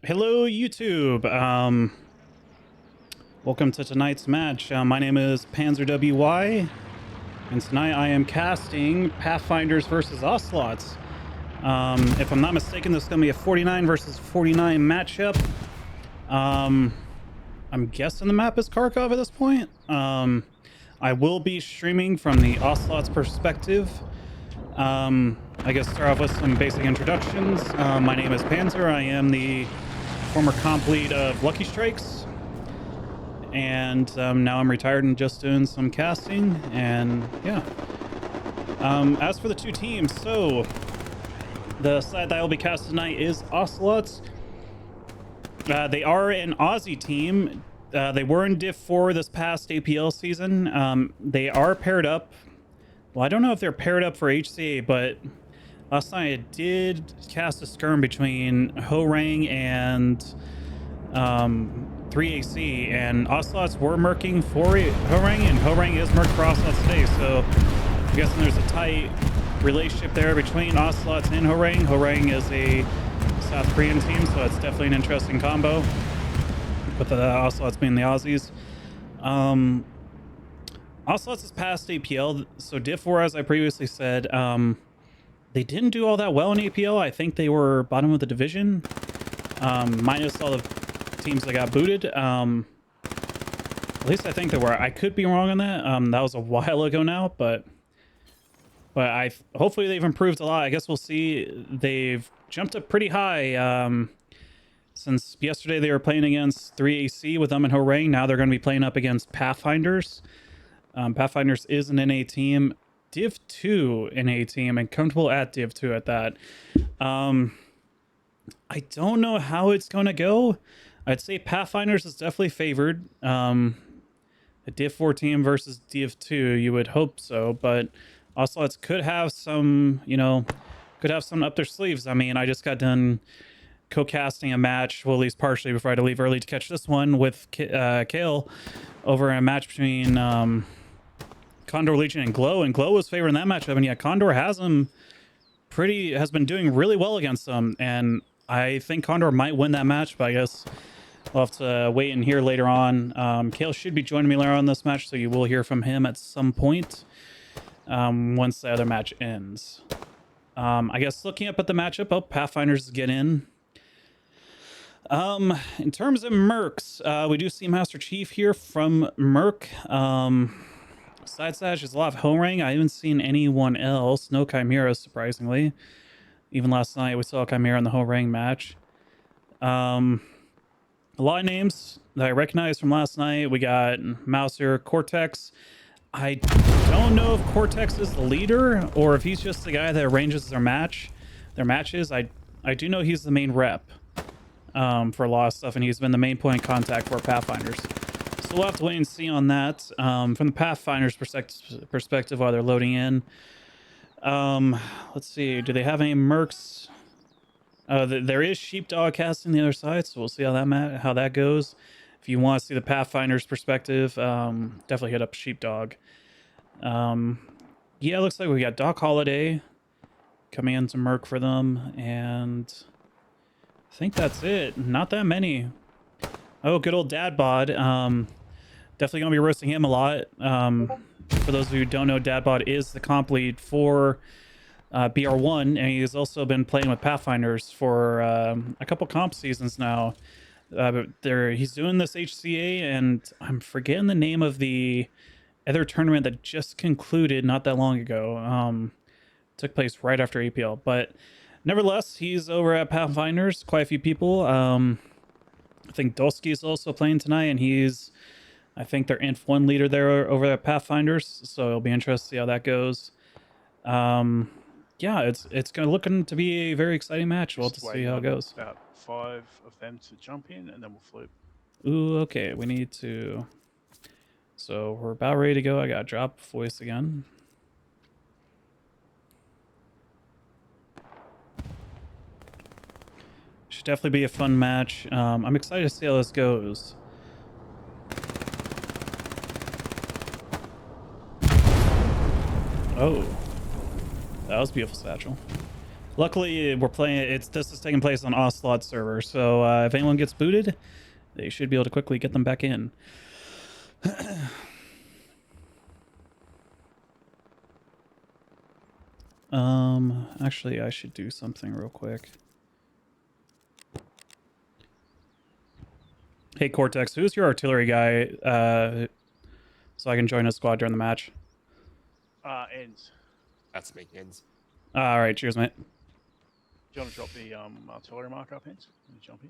Hello, YouTube. Welcome to tonight's match. My name is Panzer WY, and tonight I am casting Pathfinders versus Ocelots. If I'm not mistaken, this is going to be a 49 versus 49 matchup. I'm guessing the map is Kharkov at this point. I will be streaming from the Ocelots perspective. I guess start off with some basic introductions. My name is Panzer. I am the former comp lead of Lucky Strikes, and now I'm retired and just doing some casting. And yeah, as for the two teams, so the side that I will be casting tonight is Ocelots. They are an Aussie team. They were in Div 4 this past APL season. They are paired up. Well, I don't know if they're paired up for HCA, but last night I did cast a skirm between Ho-Rang and 3AC, and Ocelots were merking for Ho-Rang, and Ho-Rang is merked for Ocelots today, so I'm guessing there's a tight relationship there between Ocelots and Ho-Rang. Ho-Rang is a South Korean team, so it's definitely an interesting combo, with the Ocelots being the Aussies. Ocelots is past APL, so Div 4, as I previously said, they didn't do all that well in APL. I think they were bottom of the division, minus all the teams that got booted. At least I think they were. I could be wrong on that. That was a while ago now, but hopefully they've improved a lot. I guess we'll see. They've jumped up pretty high. Since yesterday they were playing against 3AC with them and Ho-Rang. Now they're going to be playing up against Pathfinders. Pathfinders is an NA team. Div 2 NA team, and comfortable at Div 2 at that. I don't know how it's going to go. I'd say Pathfinders is definitely favored. A Div 4 team versus Div 2, you would hope so, but Ocelots could have some, could have some up their sleeves. I mean, I just got done co-casting a match, well, at least partially, before I had to leave early to catch this one with Kale over a match between Condor Legion and Glow was favoring that matchup, and yeah, Condor has been doing really well against them, and I think Condor might win that match, but I guess we'll have to wait and hear later on. Kale should be joining me later on this match, so you will hear from him at some point once the other match ends. I guess looking up at the matchup, Pathfinders get in. In terms of mercs, we do see Master Chief here from Merc. Side Sash is a lot of Ho-Rang. I haven't seen anyone else. No Chimera, surprisingly. Even last night we saw Chimera in the Ho-Rang match. A lot of names that I recognize from last night. We got Mouser, Cortex. I don't know if Cortex is the leader or if he's just the guy that arranges their matches. I do know he's the main rep for a lot of stuff, and he's been the main point of contact for Pathfinders. So we'll have to wait and see on that. From the Pathfinders perspective while they're loading in. Let's see. Do they have any mercs? There is Sheepdog casting the other side, so we'll see how that goes. If you want to see the Pathfinders perspective, definitely hit up Sheepdog. Yeah, it looks like we got Doc Holiday coming in to merc for them, and I think that's it. Not that many. Oh, good old Dad Bod. Definitely going to be roasting him a lot. For those of you who don't know, Dad Bod is the comp lead for BR1, and he's also been playing with Pathfinders for a couple comp seasons now. He's doing this HCA, and I'm forgetting the name of the other tournament that just concluded not that long ago. Took place right after APL, but nevertheless, he's over at Pathfinders. Quite a few people. I think Dolsky is also playing tonight, and he's, I think, their Inf1 leader there over at Pathfinders, so it'll be interesting to see how that goes. Yeah, it's looking to be a very exciting match. We'll have to see how it goes. About 5 of them to jump in, and then we'll flip. Ooh, okay, we need to... So we're about ready to go. I gotta drop voice again. Should definitely be a fun match. I'm excited to see how this goes. Oh, that was beautiful, Satchel. Luckily, we're playing. This is taking place on Ocelot server, so if anyone gets booted, they should be able to quickly get them back in. Actually, I should do something real quick. Hey, Cortex, who's your artillery guy? So I can join a squad during the match. Ends. That's me, ends. All right, cheers, mate. Do you want to drop the artillery mark up, Ends? When you jump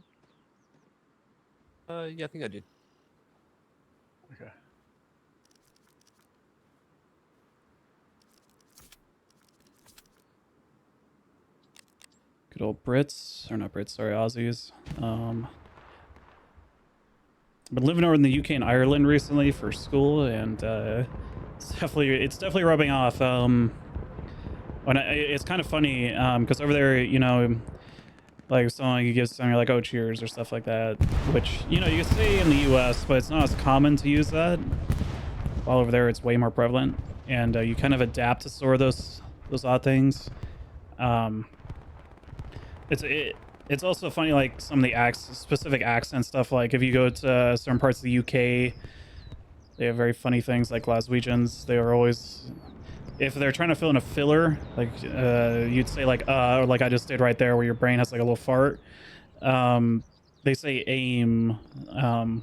in? Yeah, I think I did. Okay. Good old Brits, or not Brits, sorry, Aussies. I've been living over in the UK and Ireland recently for school, and it's definitely rubbing off. It's kind of funny because over there, you know, like someone you give something, you're like, oh, cheers, or stuff like that, which, you know, you can say in the US, but it's not as common to use that. While over there, it's way more prevalent, and you kind of adapt to sort of those odd things. It's also funny, like some of the specific accent stuff. Like if you go to certain parts of the UK, they have very funny things. Like Glaswegians, they are always, if they're trying to fill in a filler, like you'd say like or like I just did right there, where your brain has like a little fart. They say aim,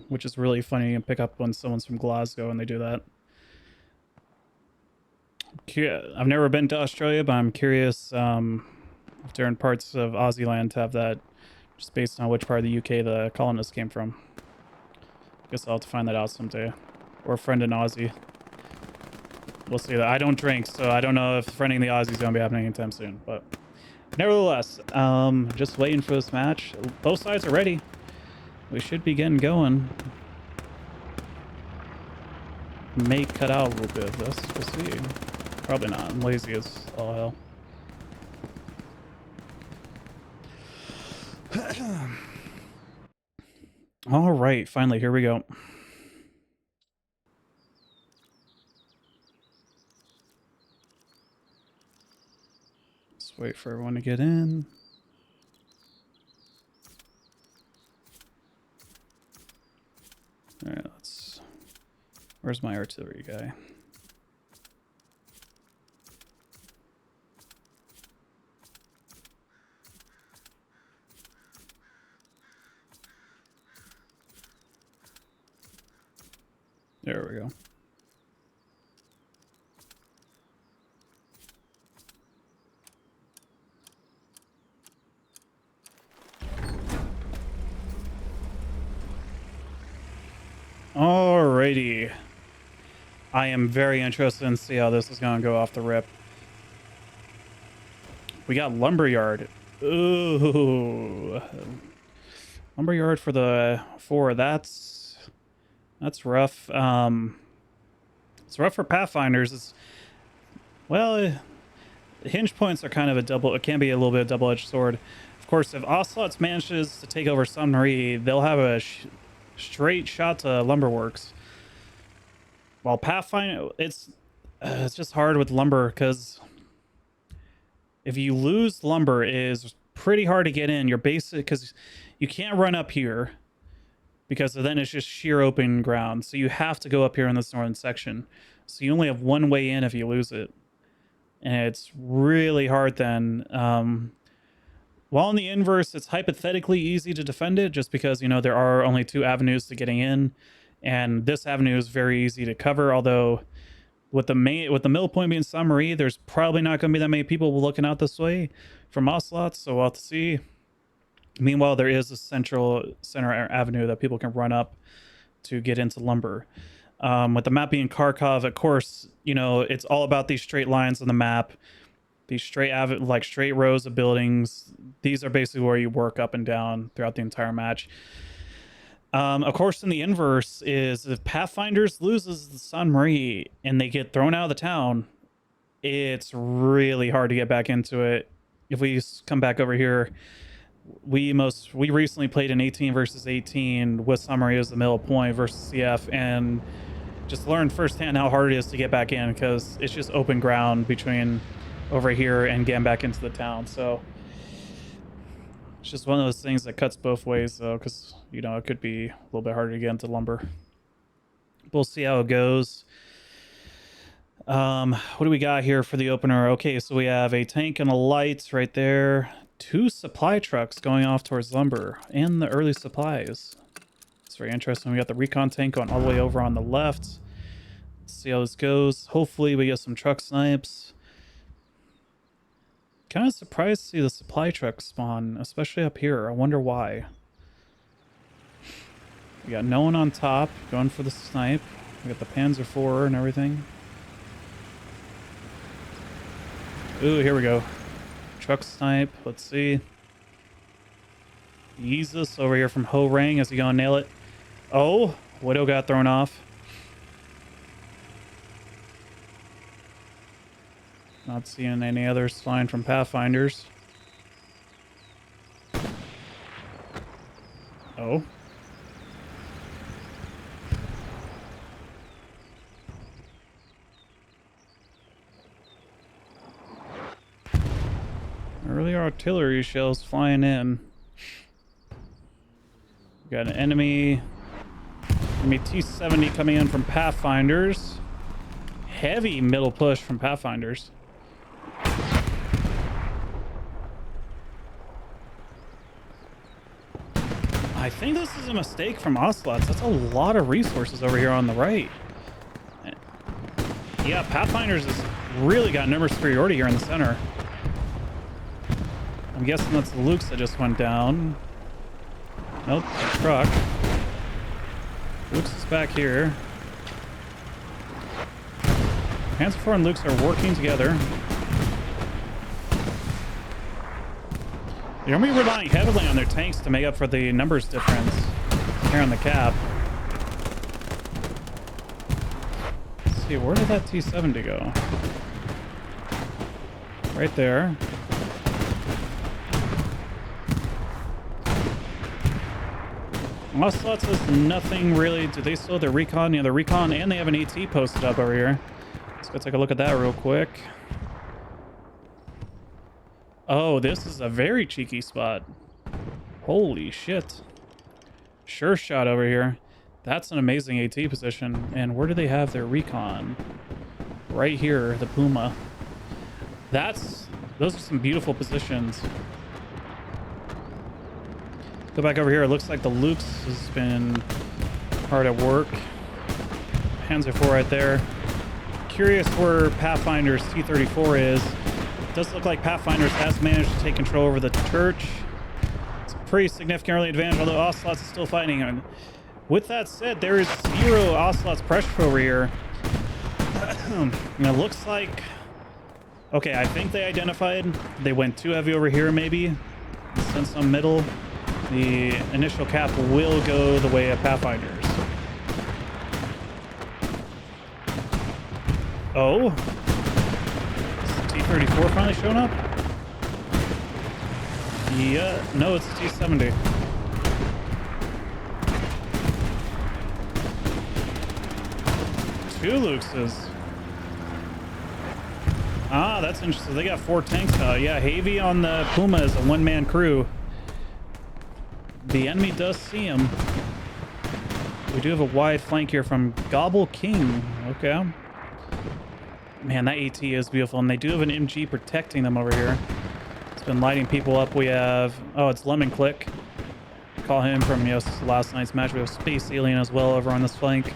which is really funny. You can pick up when someone's from Glasgow and they do that. I've never been to Australia, but I'm curious if different parts of Aussie land have that, just based on which part of the UK the colonists came from. Guess I'll have to find that out someday. Or a friend in Aussie. We'll see. That I don't drink, so I don't know if friending the Aussies is going to be happening anytime soon. But nevertheless, just waiting for this match. Both sides are ready. We should be getting going. May cut out a little bit of this. We'll see. Probably not. I'm lazy as all hell. All right, finally, here we go. Let's wait for everyone to get in. All right, where's my artillery guy? There we go. Alrighty. I am very interested in see how this is going to go off the rip. We got lumberyard. Ooh. Lumberyard for the 4. That's rough. It's rough for Pathfinders. Well, hinge points are kind of it can be a little bit of a double-edged sword. Of course, if Ocelots manages to take over Sun Marie, they'll have a straight shot to Lumberworks. While Pathfinder, it's just hard with lumber, because if you lose lumber, it is pretty hard to get in. You're basic, because you can't run up here, because then it's just sheer open ground. So you have to go up here in this northern section. So you only have one way in if you lose it. And it's really hard then. While in the inverse, it's hypothetically easy to defend it, just because, you know, there are only 2 avenues to getting in. And this avenue is very easy to cover, although with the middle point being Sun Marie, there's probably not going to be that many people looking out this way from Ocelots, so we'll have to see. Meanwhile, there is a center avenue that people can run up to get into lumber. With the map being Kharkov, of course, you know, it's all about these straight lines on the map. These straight rows of buildings. These are basically where you work up and down throughout the entire match. Of course, in the inverse is if Pathfinders loses the Sun Marie and they get thrown out of the town, it's really hard to get back into it. If we come back over here, we recently played an 18 versus 18 with Sun Marie as the middle point versus CF, and just learned firsthand how hard it is to get back in, because it's just open ground between over here and getting back into the town. So It's just one of those things that cuts both ways, though, because, you know, it could be a little bit harder to get into lumber. We'll see how it goes. What do we got here for the opener? Okay, so we have a tank and a light right there. 2 supply trucks going off towards lumber and the early supplies. It's very interesting. We got the recon tank going all the way over on the left. Let's see how this goes. Hopefully we get some truck snipes. Kind of surprised to see the supply truck spawn, especially up here. I wonder why. We got no one on top going for the snipe. We got the Panzer IV and everything. Ooh, here we go. Truck snipe. Let's see. Jesus over here from Ho Rang. Is he gonna nail it? Oh, Widow got thrown off. Not seeing any others flying from Pathfinders. Oh. Early artillery shells flying in. We got an enemy T-70 coming in from Pathfinders. Heavy middle push from Pathfinders. I think this is a mistake from Ocelots. That's a lot of resources over here on the right. Yeah, Pathfinders has really got numbers superiority here in the center. I'm guessing that's the Lukes that just went down. Nope, truck. Lukes is back here. Panzer IV and Lukes are working together. They're going to be relying heavily on their tanks to make up for the numbers difference here on the cap. Let's see, where did that T-70 go? Right there. Ocelots has nothing really. Do they still have their recon? Yeah, the recon, and they have an AT posted up over here. Let's go take a look at that real quick. Oh, this is a very cheeky spot. Holy shit. Sure shot over here. That's an amazing AT position. And where do they have their recon? Right here, the Puma. Those are some beautiful positions. Go back over here. It looks like the Lukes has been hard at work. Panzer IV right there. Curious where Pathfinder's T-34 is. Does look like Pathfinders has managed to take control over the church. It's a pretty significant early advantage, although Ocelots is still fighting. And with that said, there is 0 Ocelots pressure over here. And it looks like... Okay, I think they identified. They went too heavy over here, maybe. Send some middle. The initial cap will go the way of Pathfinders. Oh. T-34 finally showing up? Yeah, no, it's a T-70. Two Luxes. Ah, that's interesting. They got 4 tanks now. Yeah, Havy on the Puma is a one-man crew. The enemy does see him. We do have a wide flank here from Gobble King. Okay. Man, that AT is beautiful. And they do have an MG protecting them over here. It's been lighting people up. We have... Oh, it's Lemon Click. Call him from last night's match. We have Space Alien as well over on this flank.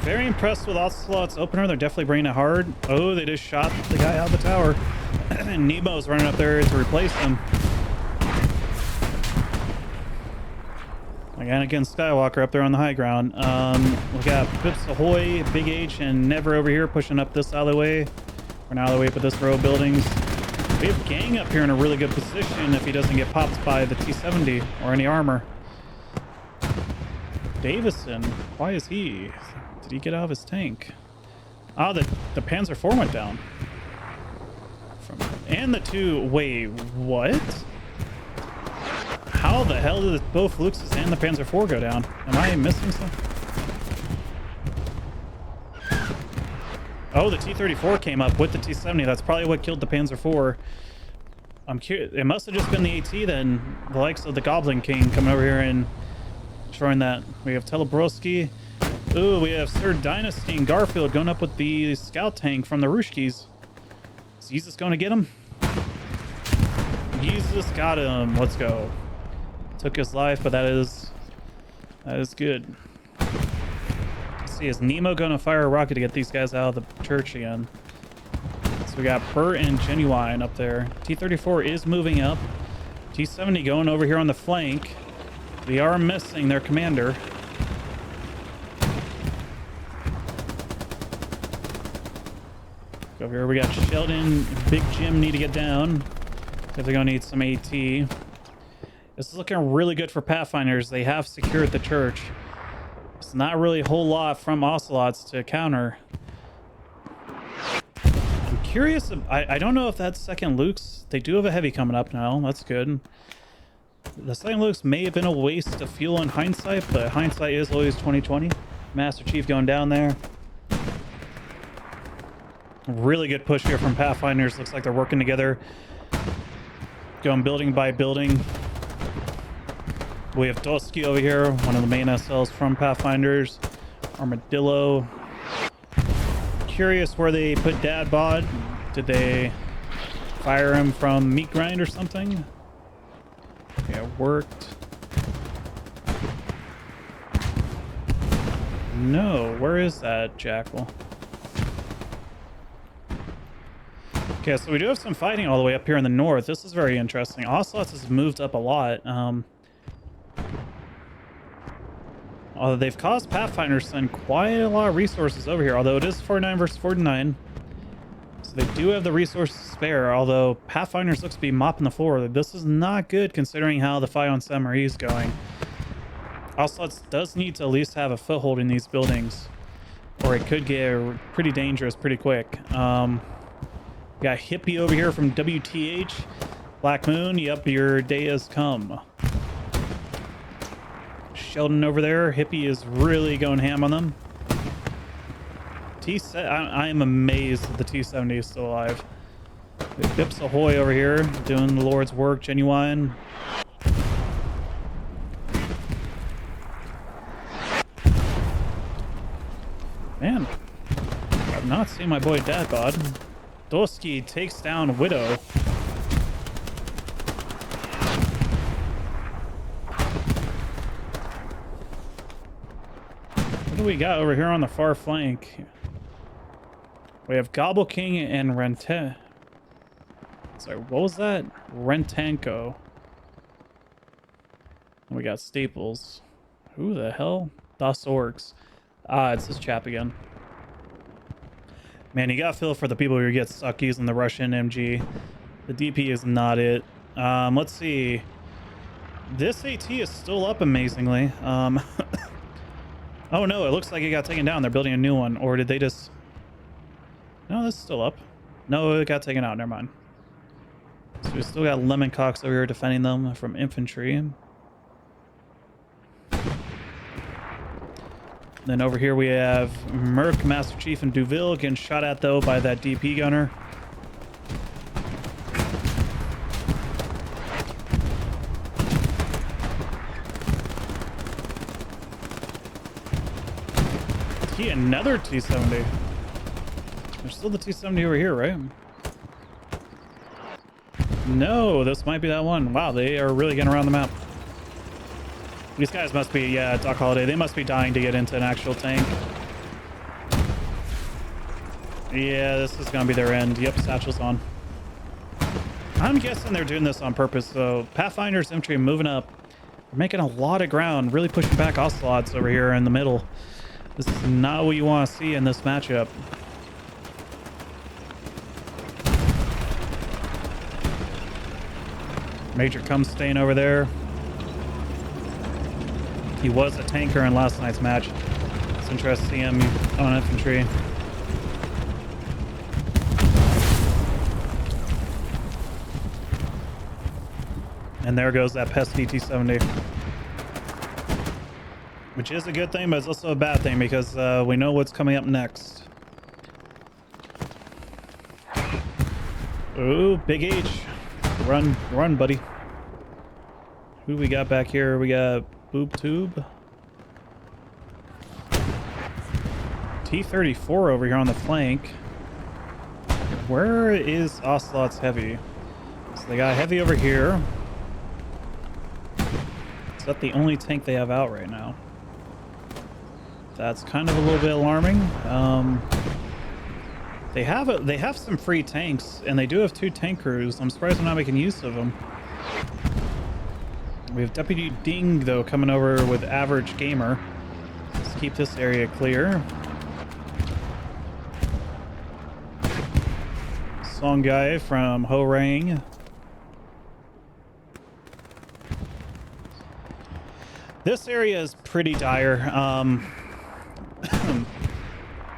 Very impressed with Ocelot's opener. They're definitely bringing it hard. Oh, they just shot the guy out of the tower. And Nemo's running up there to replace him. Again, Skywalker up there on the high ground. We got Pips Ahoy, Big H, and Never over here pushing up this alleyway. Or not alleyway, but this row of buildings. We have Gang up here in a really good position if he doesn't get popped by the T-70 or any armor. Davison, why is he? Did he get out of his tank? Oh, the Panzer IV went down. And the 2... Wait, what? How the hell did both Luxes and the Panzer IV go down? Am I missing something? Oh, the T-34 came up with the T-70. That's probably what killed the Panzer IV. I'm curious. It must have just been the AT then. The likes of the Goblin King coming over here and destroying that. We have Telebroski. Ooh, we have Sir Dynasty and Garfield going up with the scout tank from the Rushkis. Is Jesus going to get him? Jesus got him. Let's go. Took his life, but that is good. Let's see, is Nemo going to fire a rocket to get these guys out of the church again? So we got Bert and Genuine up there. T-34 is moving up. T-70 going over here on the flank. They are missing their commander. Over here we got Sheldon, Big Jim need to get down. Definitely gonna need some AT. This is looking really good for Pathfinders. They have secured the church. It's not really a whole lot from Ocelots to counter. I'm curious. I don't know if that's second Luke's. They do have a heavy coming up now. That's good. The second Luke's may have been a waste of fuel in hindsight, but hindsight is always 2020. Master Chief going down there. Really good push here from Pathfinders. Looks like they're working together. Going building by building. We have Dosky over here, one of the main SLs from Pathfinders. Armadillo. Curious where they put Dad Bod. Did they fire him from Meat Grind or something? Yeah, it worked. No, where is that Jackal? Okay, so we do have some fighting all the way up here in the north. This is very interesting. Ocelots has moved up a lot. Although they've caused Pathfinders to send quite a lot of resources over here, although it is 49 versus 49. So they do have the resources to spare, although Pathfinders looks to be mopping the floor. This is not good considering how the fight on Saint-Marie is going. Ocelots does need to at least have a foothold in these buildings, or it could get pretty dangerous pretty quick. Got Hippie over here from WTH. Black Moon, yep, your day has come. Sheldon over there. Hippie is really going ham on them. I am amazed that the T-70 is still alive. Bips Ahoy over here doing the Lord's work. Genuine. Man, I've not seen my boy Dad Bod. Dosky takes down Widow. What do we got over here on the far flank? We have Gobble King and Rente. Sorry, what was that? Rentanko. And we got Staples. Who the hell? Das Orcs. Ah, it's this chap again. Man, you gotta feel for the people who get stuck using the Russian MG. The DP is not it. Let's see. This AT is still up amazingly. Oh no, it looks like it got taken down. They're building a new one. Or did they just... No, this is still up. No, it got taken out. Never mind. So we still got Lemoncocks over here defending them from infantry. Then over here we have Merc, Master Chief, and Duville getting shot at though by that DP gunner. Another T-70. There's still the T-70 over here, right? No, this might be that one. Wow, they are really getting around the map. These guys must be, yeah, Doc Holiday. They must be dying to get into an actual tank. Yeah, this is going to be their end. Yep, satchel's on. I'm guessing they're doing this on purpose. So Pathfinder's infantry moving up. They're making a lot of ground, really pushing back Ocelots over here in the middle. This is not what you want to see in this matchup. Major comes staying over there. He was a tanker in last night's match. It's interesting to see him on infantry. And there goes that pesky T-70. Which is a good thing, but it's also a bad thing because we know what's coming up next. Oh, Big H. Run, run, buddy. Who we got back here? We got Boob Tube. T-34 over here on the flank. Where is Ocelot's heavy? So they got heavy over here. Is that the only tank they have out right now? That's kind of a little bit alarming. They have some free tanks, and they do have 2 tank crews. I'm surprised they're not making use of them. We have Deputy Ding, though, coming over with Average Gamer. Let's keep this area clear. Song Guy from Ho-Rang. This area is pretty dire.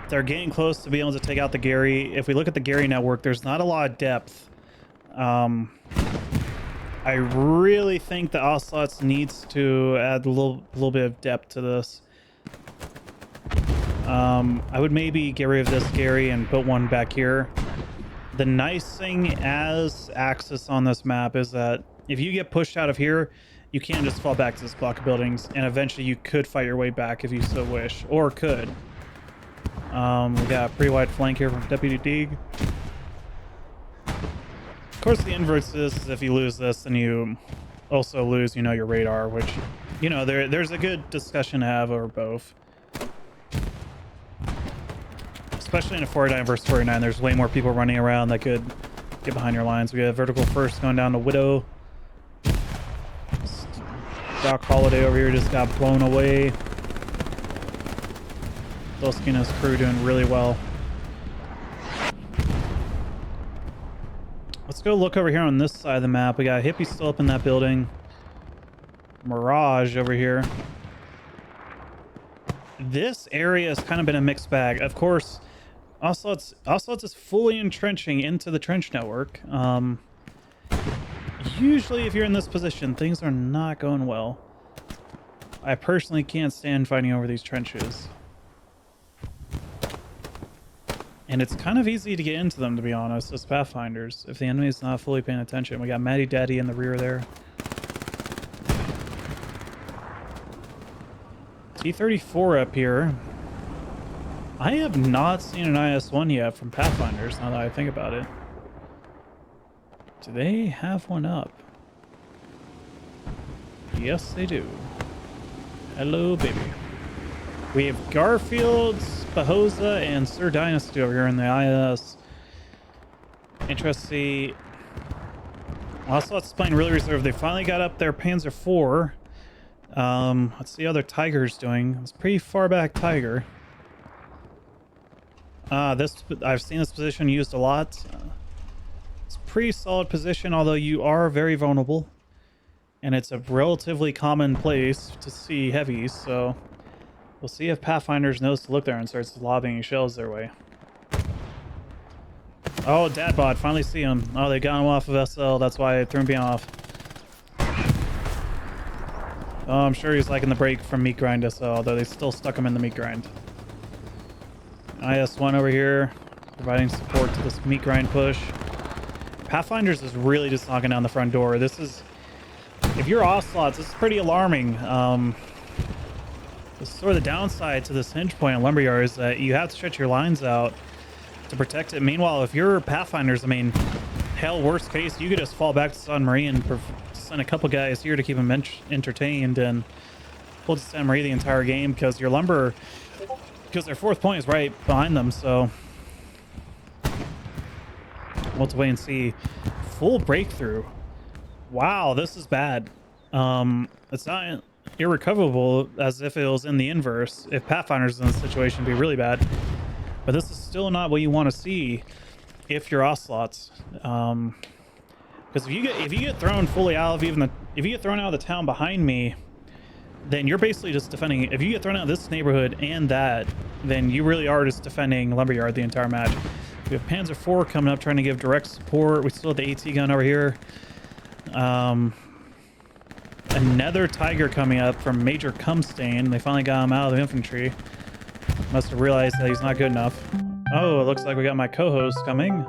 They're getting close to being able to take out the Gary. If we look at the Gary network, there's not a lot of depth. I really think the Ocelots needs to add a little bit of depth to this. I would maybe get rid of this Gary and put one back here. The nice thing as Axis on this map is that if you get pushed out of here, you can't just fall back to this block of buildings, and eventually you could fight your way back if you so wish, or could. We got a pretty wide flank here from Deputy Deeg. Of course, the inverse is if you lose this, then you also lose, your radar, which, there's a good discussion to have over both. Especially in a 49 versus 49, there's way more people running around that could get behind your lines. We have Vertical First going down to Widow. Doc Holiday over here just got blown away. Dolsky and his crew doing really well. Let's go look over here on this side of the map. We got Hippie still up in that building. Mirage over here. This area has kind of been a mixed bag. Of course, Ocelots is fully entrenching into the trench network. Usually, if you're in this position, things are not going well. I personally can't stand fighting over these trenches. And it's kind of easy to get into them, to be honest, as Pathfinders, if the enemy is not fully paying attention. We got Matty Daddy in the rear there. T-34 up here. I have not seen an IS-1 yet from Pathfinders, now that I think about it. Do they have one up? Yes, they do. Hello, baby. We have Garfield, Spahoza, and Sir Dynasty over here in the IS. Interesting. Ocelot's playing really reserved. They finally got up their Panzer IV. Let's see how their Tiger's doing. It's pretty far back Tiger. I've seen this position used a lot. It's a pretty solid position, although you are very vulnerable. And it's a relatively common place to see heavies, so we'll see if Pathfinders knows to look there and starts lobbing shells their way. Oh, Dadbot, finally see him. Oh, they got him off of SL, that's why it threw me off. Oh, I'm sure he's liking the break from Meat Grind SL, although they still stuck him in the Meat Grind. IS-1 over here, providing support to this Meat Grind push. Pathfinders is really just knocking down the front door. This is... If you're Ocelots, this is pretty alarming. This is sort of the downside to this hinge point in Lumberyard is that you have to stretch your lines out to protect it. Meanwhile, if you're Pathfinders, I mean, hell, worst case, you could just fall back to San Marie and send a couple guys here to keep them entertained and hold to San Marie the entire game because your lumber, because their fourth point is right behind them. So we'll have to wait and see. Full breakthrough. Wow, this is bad. It's not irrecoverable as if it was in the inverse. If Pathfinder's in this situation, it'd be really bad. But this is still not what you want to see if you're Ocelots. Because if you get thrown fully out of if you get thrown out of the town behind me, then you're basically just defending. If you get thrown out of this neighborhood and that, then you really are just defending Lumberyard the entire match. We have Panzer IV coming up trying to give direct support. We still have the AT gun over here. Another Tiger coming up from Major Cumstain. They finally got him out of the infantry. Must have realized that he's not good enough. Oh, it looks like we got my co-host coming.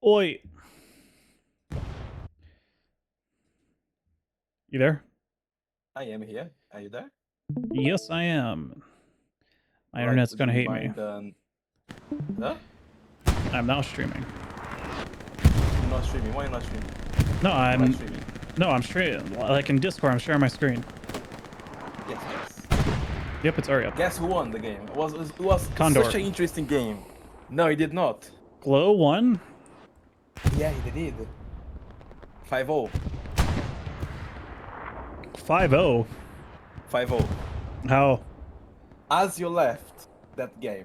Oi. You there? I am here. Are you there? Yes, I am. My Right, internet's would gonna you hate me. mind, Huh? I'm now streaming. You're not streaming. Why are you not streaming? No, Like I'm streaming. no, I'm streaming. Like in Discord, I'm sharing my screen. Yes, yes. Yep, it's already up. Guess who won the game? It was Condor. such an interesting game. No, he did not. Glow won. Yeah, he did. 5-0. 5-0. 5-0. How? As you left that game,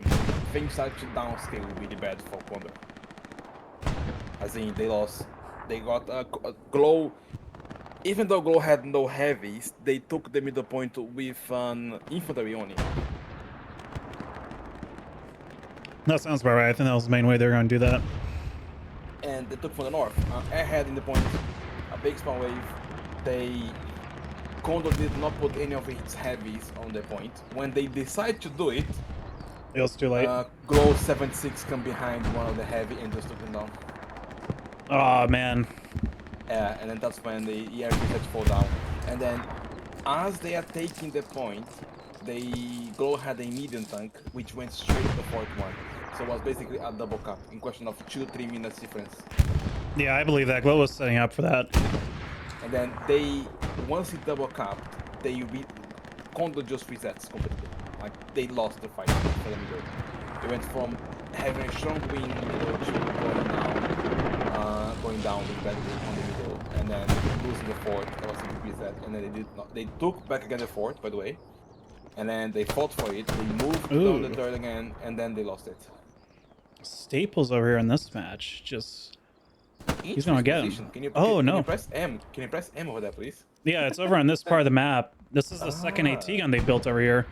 things started to downscale really bad for Condor. As in, they lost. They got a Glow. Even though Glow had no heavies, they took the middle point with an infantry only. That sounds about right. I think that was the main way they were going to do that. And they took from the north. Ahead in the point, a big spawn wave. Condor did not put any of its heavies on the point. When they decide to do it, It was too late. Glow 76 come behind one of the heavy and just took them down. Oh man. And then that's when the ERP had to fall down. And then, as they are taking the point, Glow had a medium tank, which went straight to the fourth one. So it was basically a double cap in question of 2-3 minutes difference. Yeah, I believe that. Glow was setting up for that. And then once it double capped, Condor just resets completely. Like, they lost the fight for the middle. They went from having a strong win in the middle to going down with bad win on the middle, and then losing the fort. That was a big reset. And then they took back again the fort, by the way. And then they fought for it. They moved down the third again, and then they lost it. Staples over here in this match. Just he's gonna get him. Can you press M? Can you press M over there, please? Yeah, it's over on this part of the map. This is the second AT gun they built over here.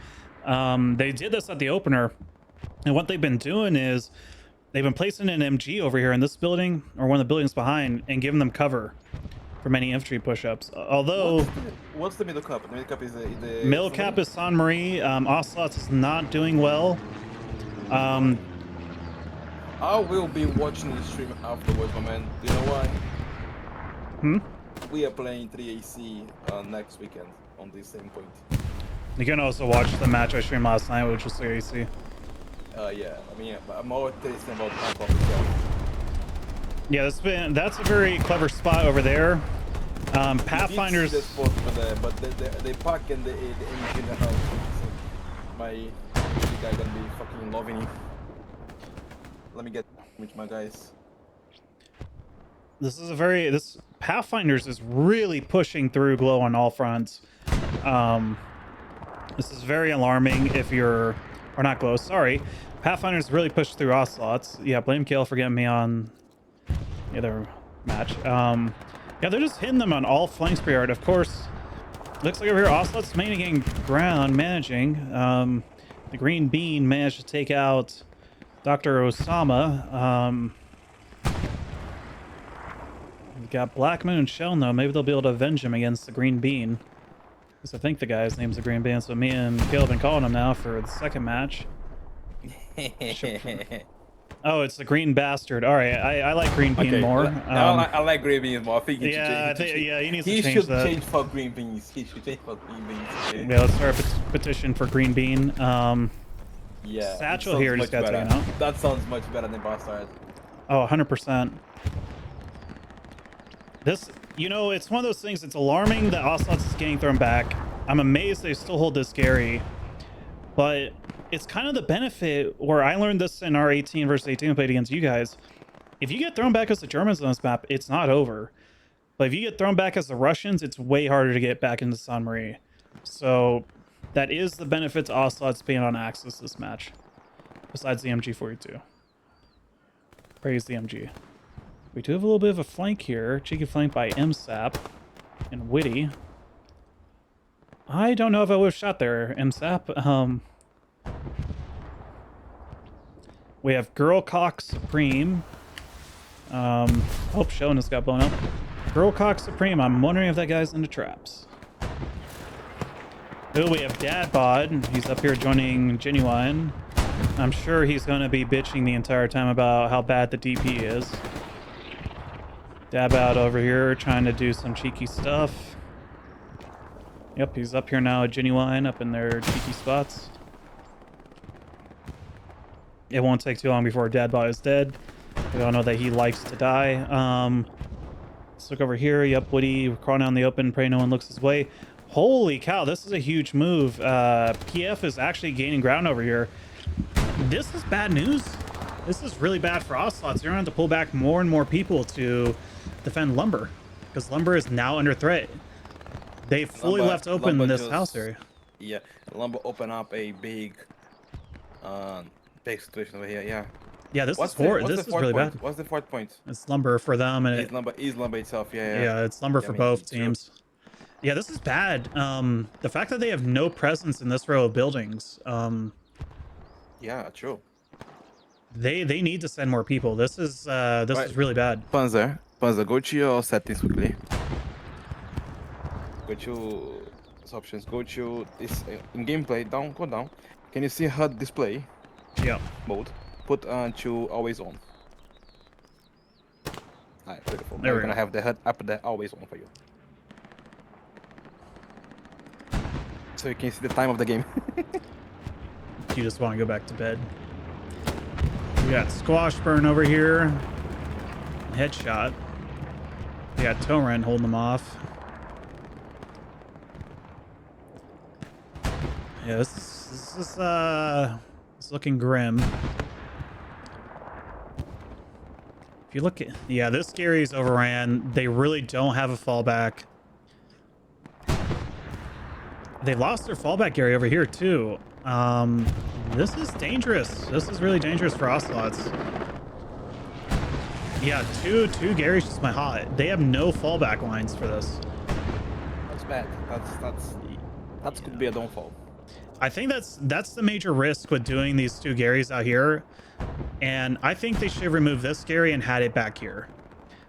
They did this at the opener, and what they've been doing is they've been placing an MG over here in this building or one of the buildings behind and giving them cover from any infantry push-ups. Although what's the middle cap? The middle cap is the middle cap is San Marie. Ocelots is not doing well. I will be watching the stream afterwards, my man. Do you know why? We are playing 3AC next weekend on the same point. You can also watch the match I streamed last night, which was 3AC. Yeah. I mean, I'm more interested about Kharkov itself. Yeah, that's a very clever spot over there. Pathfinders. The spot over there, but the pack and the image in the house. My guy gonna be fucking loving it. Let me get with my guys. This Pathfinders is really pushing through Glow on all fronts. This is very alarming if you're, or not Glow, sorry. Pathfinders really pushed through Ocelots. Yeah, blame Kale for getting me on the other match. Yeah, they're just hitting them on all flanks per yard. Of course, looks like over here Ocelots managing ground, the Green Bean managed to take out Dr. Osama. We've got Black Moon and Shell now. Maybe they'll be able to avenge him against the Green Bean. Because I think the guy's name's the Green Bean, so me and Caleb have been calling him now for the second match. Oh, it's the Green Bastard. All right, I like Green Bean more. I like Green Beans more. I think he yeah, should change. he needs He to change should that. change for Green Beans. He should change for Green Beans. Yeah, let's start a petition for Green Bean. Yeah. Satchel here just got taken out. That sounds much better than Bastard. Oh, 100%. This, it's one of those things. It's alarming that Ocelots is getting thrown back. I'm amazed they still hold this Gary, but it's kind of the benefit where I learned this in our 18 versus 18 we played against you guys. If you get thrown back as the Germans on this map, it's not over. But if you get thrown back as the Russians, it's way harder to get back into San Marie. So that is the benefit to Ocelots being on Axis this match, besides the MG42. Praise the MG. We do have a little bit of a flank here. Cheeky flank by MSAP and Witty. I don't know if I would have shot there, MSAP. We have Girl Cock Supreme. Shonen got blown up. Girl Cock Supreme. I'm wondering if that guy's into traps. Oh, we have Dad Bod. He's up here joining Genuine. I'm sure he's going to be bitching the entire time about how bad the DP is. Dab out over here, trying to do some cheeky stuff. Yep, he's up here now at Genuine, up in their cheeky spots. It won't take too long before Dadbot is dead. We all know that he likes to die. Let's look over here. Yep, Woody, we're crawling out in the open, pray no one looks his way. Holy cow, this is a huge move. PF is actually gaining ground over here. This is bad news. This is really bad for Ocelots. They're going to have to pull back more and more people to defend Lumber, because Lumber is now under threat. They fully left open this house area. Yeah, Lumber open up a big situation over here. Yeah. Yeah, this is really bad. What's the fourth point? It's Lumber for them, and it's Lumber itself. Yeah. Yeah, it's Lumber for both teams. Yeah, this is bad. The fact that they have no presence in this row of buildings. Yeah, true. They need to send more people. This is really bad. Panzer, go to your settings quickly. Go to options. Go to this in gameplay. Go down. Can you see HUD display? Yeah. Mode. Put to always on. Alright, beautiful. There we're gonna have the HUD up there always on for you. So you can see the time of the game. You just want to go back to bed. We got Squash Burn over here. Headshot. We got Torin holding them off. Yeah, this is looking grim. If you look at, yeah, this Gary's overran. They really don't have a fallback. They lost their fallback Gary over here too. This is dangerous. This is really dangerous for Ocelots. Yeah, two Garys just my hot. They have no fallback lines for this. That's bad. That could be a downfall. I think that's the major risk with doing these two Garys out here. And I think they should remove this Gary and had it back here.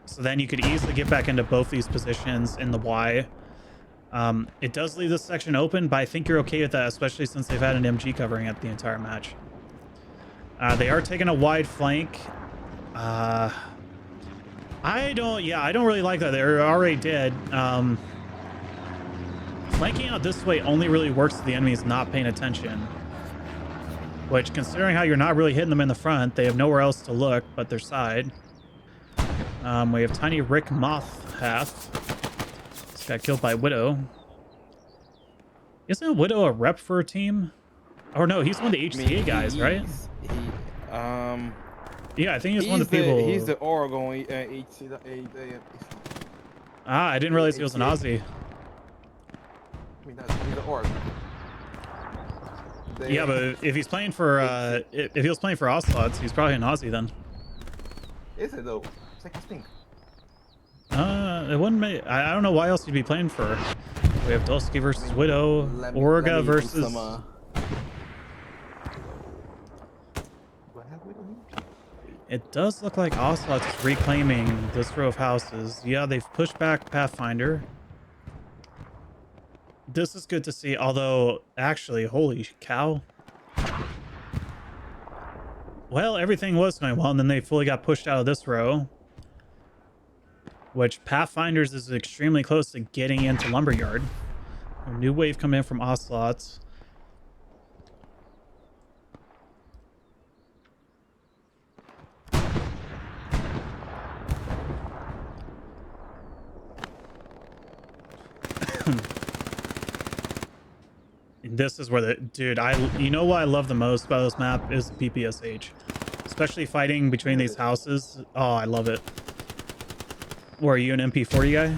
So then you could easily get back into both these positions in the Y. It does leave this section open, but I think you're okay with that, especially since they've had an MG covering it the entire match. They are taking a wide flank. I don't really like that. They're already dead. Flanking out this way only really works if the enemy is not paying attention. Which, considering how you're not really hitting them in the front, they have nowhere else to look but their side. We have Tiny Rick Moth half. Got killed by Widow. Isn't Widow a rep for a team? Oh no, he's one of the HCA guys, right? Yeah, I think he's one of the people. He's the Oregon HCA. I didn't realize he was an Aussie. I mean, he's the Oregon. Yeah, but if he's playing for if he was playing for Ocelots, he's probably an Aussie then. Is it though? It's like a stink. It wouldn't make. I don't know why else you'd be playing for. We have Dulski versus Widow, Orga versus. It does look like Ocelots is reclaiming this row of houses. Yeah, they've pushed back Pathfinder. This is good to see, although actually, holy cow. Well, everything was going well, and then they fully got pushed out of this row. Which Pathfinders is extremely close to getting into Lumberyard. A new wave coming in from Ocelots. This is where the dude, you know what I love the most about this map is PPSH, especially fighting between these houses. Oh, I love it. Or are you an MP40 guy?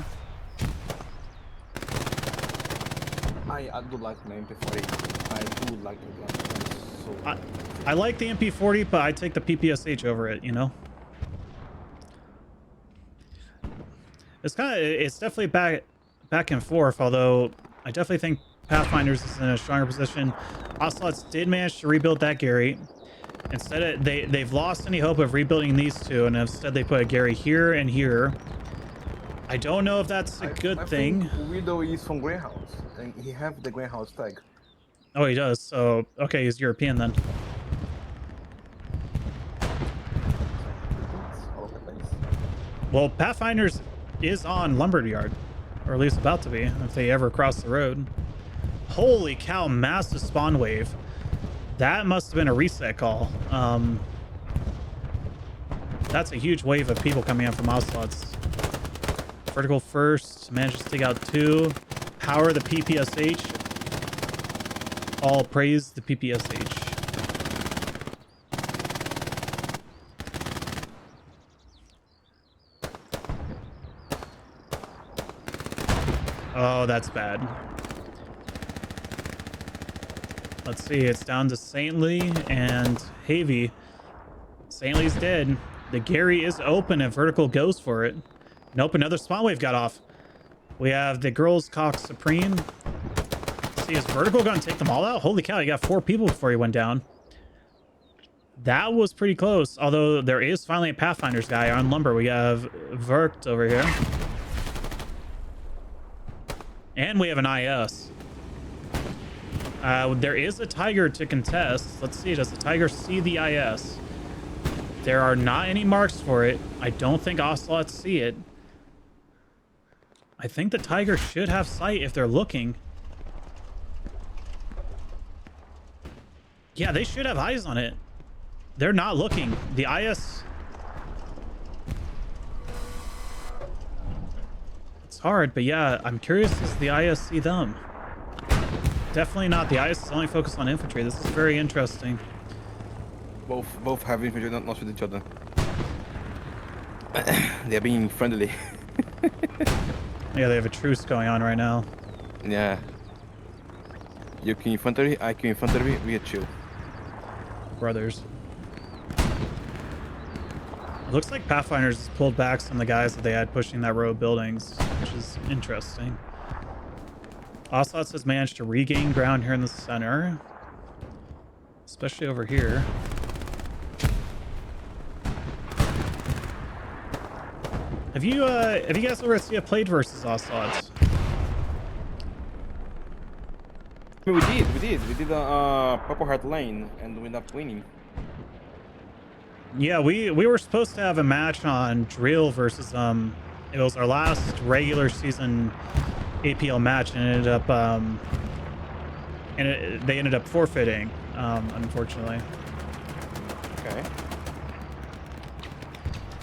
I do like the MP40. I do like it. So I like the MP40, but I take the PPSH over it, you know? It's definitely back and forth, although I definitely think Pathfinders is in a stronger position. Ocelots did manage to rebuild that Gary. Instead, they've lost any hope of rebuilding these two, and instead they put a Gary here and here. I don't know if that's a good thing. Widow is from Greenhouse, and he have the Greenhouse tag. Oh, he does. So, okay, he's European then. Well, Pathfinders is on Lumberyard, or at least about to be, if they ever cross the road. Holy cow, massive spawn wave. That must have been a reset call. That's a huge wave of people coming in from Ocelots. Vertical first, manages to take out 2. Power the PPSH. All praise the PPSH. Oh, that's bad. Let's see, it's down to Saintly and Havy. Saintly's dead. The Gary is open and Vertical goes for it. Nope, another spawn wave got off. We have the girls cock supreme. See, is Vertical gonna take them all out? Holy cow, you got 4 people before he went down. That was pretty close, although there is finally a Pathfinders guy on Lumber. We have Verkt over here. And we have an IS. There is a Tiger to contest. Let's see, does the Tiger see the IS? There are not any marks for it. I don't think Ocelots see it. I think the Tiger should have sight if they're looking. Yeah, they should have eyes on it. They're not looking. The IS... It's hard, but yeah, I'm curious, does the IS see them? Definitely not. The IS is only focused on infantry. This is very interesting. Both have infantry, not with each other. They're being friendly. Yeah, they have a truce going on right now. Yeah. You kill infantry, I kill infantry, we are chill. Brothers. It looks like Pathfinders has pulled back some of the guys that they had pushing that row of buildings, which is interesting. Ocelots has managed to regain ground here in the center, especially over here. Have you guys ever seen a played versus Ocelots? We did a Purple Heart Lane and we ended up winning. Yeah, we were supposed to have a match on Drill versus it was our last regular season APL match, and ended up they ended up forfeiting, unfortunately. Okay.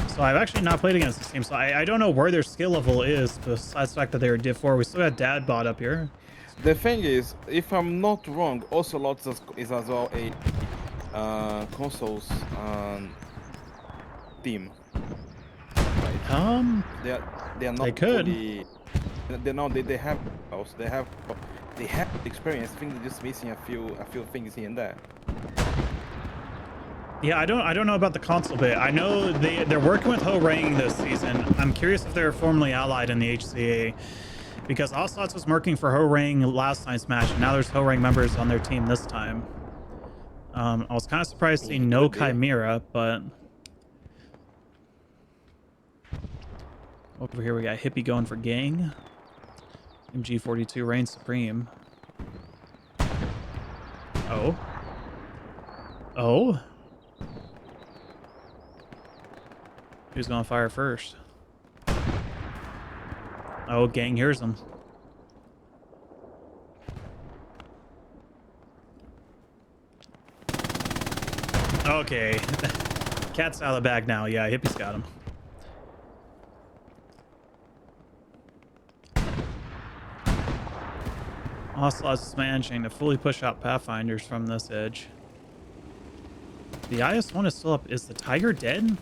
So I've actually not played against this team, so I don't know where their skill level is, besides the fact that they were Div 4. We still got Dad bot up here. The thing is, if I'm not wrong, Ocelots is as well a consoles team. Right? They are not. They could. Fully, they have experience. I think they're just missing a few things here and there. Yeah, I don't know about the console bit. I know they're working with Ho Rang this season. I'm curious if they're formally allied in the HCA, because Ocelots was working for Ho Rang last night's match, and now there's Ho Rang members on their team this time. I was kind of surprised to see no Chimera, but over here we got Hippie going for gang. MG42 reigns supreme. Oh. Who's gonna fire first? Oh, gang hears him. Okay. Cat's out of the bag now. Yeah, Hippie's got him. Ocelots is managing to fully push out Pathfinders from this edge. The IS-1 is still up. Is the Tiger dead?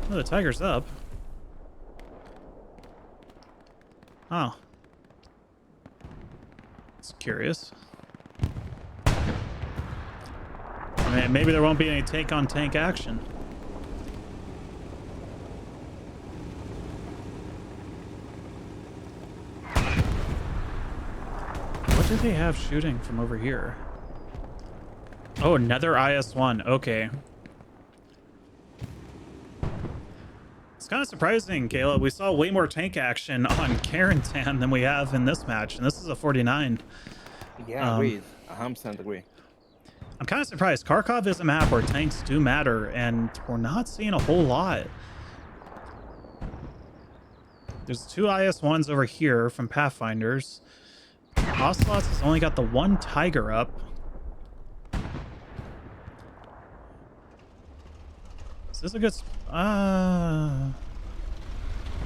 Oh, the Tiger's up. Oh. It's curious. I mean, maybe there won't be any tank-on-tank action. What do they have shooting from over here? Oh, another IS-1. Okay. It's kind of surprising, Kayla. We saw way more tank action on Carentan than we have in this match, and this is a 49. Yeah, agreed. 100% agree. I'm kind of surprised. Kharkov is a map where tanks do matter, and we're not seeing a whole lot. There's 2 IS-1s over here from Pathfinders. Ocelots has only got the 1 Tiger up. Is this a good...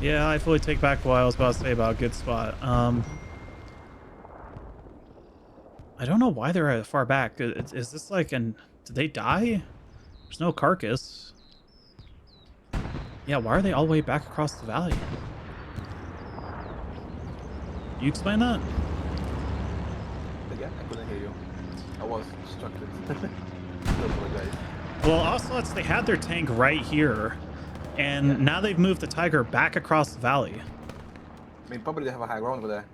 yeah, I fully take back what I was about to say about a good spot. I don't know why they're far back. Is this like an... Did they die? There's no carcass. Yeah, why are they all the way back across the valley? You explain that? Again, I couldn't hear you. I was distracted. Well, Ocelots, they had their tank right here, and now they've moved the Tiger back across the valley. I mean, probably they have a high ground over there.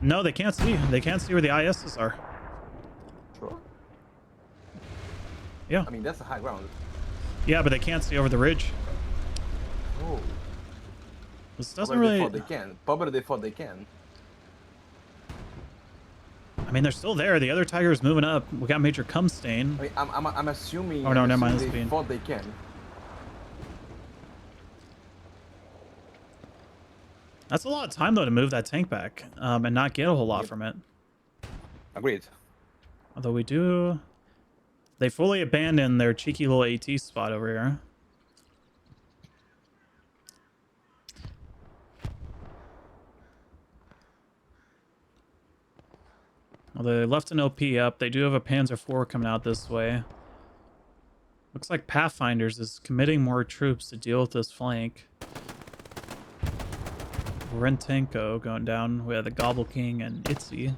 No, they can't see. They can't see where the ISs are. Sure. Yeah. I mean, that's a high ground. Yeah, but they can't see over the ridge. Oh. This doesn't Probably really... they thought they can. Probably they thought they can. I mean, they're still there. The other Tiger is moving up. We got Major Cumstain. I mean, I'm assuming. Oh, no, never mind, They it's being- thought they can. That's a lot of time, though, to move that tank back and not get a whole lot Yep. from it. Agreed. Although we do... They fully abandoned their cheeky little AT spot over here. Well, they left an OP up. They do have a Panzer IV coming out this way. Looks like Pathfinders is committing more troops to deal with this flank. Rentenko going down. We have the Gobble King and Itzy.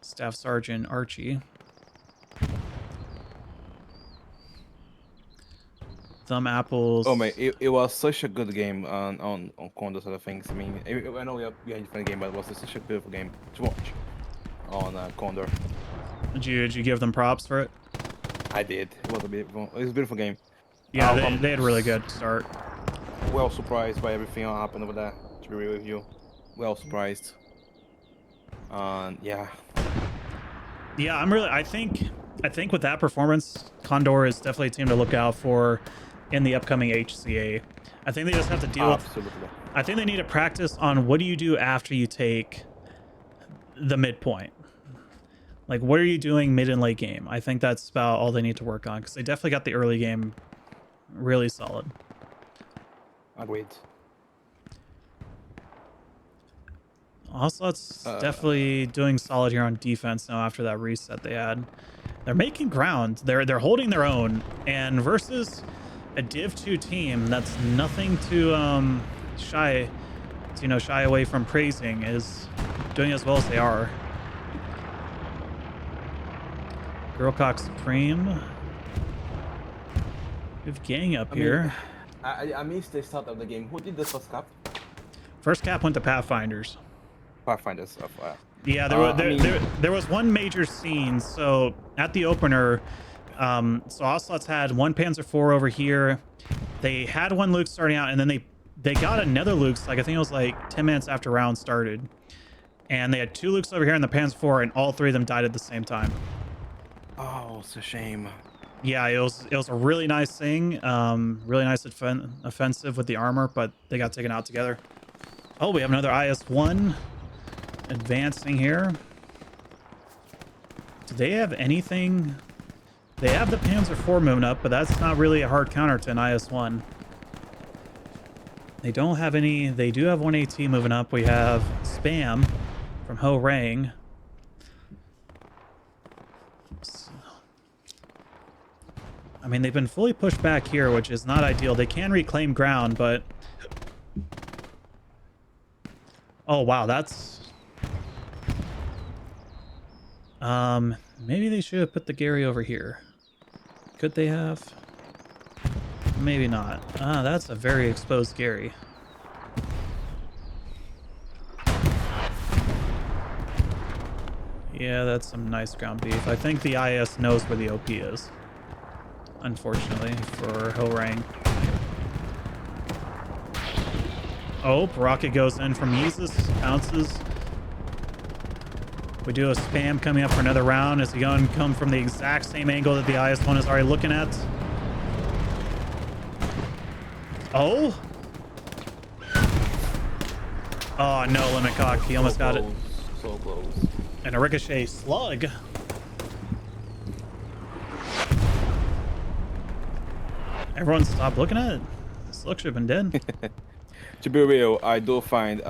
Staff Sergeant Archie. Thumb Apples. Oh man, it was such a good game on Condor sort of things. I mean, I know we had a different game, but it was such a beautiful game to watch on Condor. Did you give them props for it? I did. It was a beautiful game. Yeah, they had a really good start. Well surprised by everything that happened over there. To be real with you, well surprised. Yeah. Yeah, I think with that performance, Condor is definitely a team to look out for in the upcoming HCA. I think they just have to deal with... Absolutely. I think they need to practice on what do you do after you take the midpoint. Like, what are you doing mid and late game? I think that's about all they need to work on, because they definitely got the early game really solid. Agreed. Ocelot's definitely doing solid here on defense now after that reset they had. They're making ground. They're holding their own, and versus a Div 2 team that's nothing to shy away from praising, is doing as well as they are. Girlcock Supreme. We have gang up here. I missed the start of the game. Who did the first cap? First cap went to Pathfinders. Pathfinders. Yeah, there was one major scene. So at the opener, so Ocelots had 1 Panzer IV over here. They had 1 Luke starting out, and then they got another Luke, like I think it was like 10 minutes after round started. And they had 2 Lukes over here in the Panzer IV, and all 3 of them died at the same time. Oh, it's a shame. Yeah, it was a really nice thing. Really nice offensive with the armor, but they got taken out together. Oh, we have another IS-1 advancing here. Do they have anything? They have the Panzer IV moving up, but that's not really a hard counter to an IS-1. They don't have any. They do have 1 AT moving up. We have Spam from Ho Rang. I mean, they've been fully pushed back here, which is not ideal. They can reclaim ground, but... Oh, wow, that's... Maybe they should have put the Gary over here. Could they have? Maybe not. Ah, that's a very exposed Gary. Yeah, that's some nice ground beef. I think the IS knows where the OP is. Unfortunately for Ho-Rang. Oh, rocket goes in from Mises, bounces. We do a spam coming up for another round. Is he going to come from the exact same angle that the IS-1 is already looking at? Oh? Oh, no, limit cock. He almost got it. So close. And a ricochet slug. Everyone stop looking at it. This slug should have been dead. To be real, I do find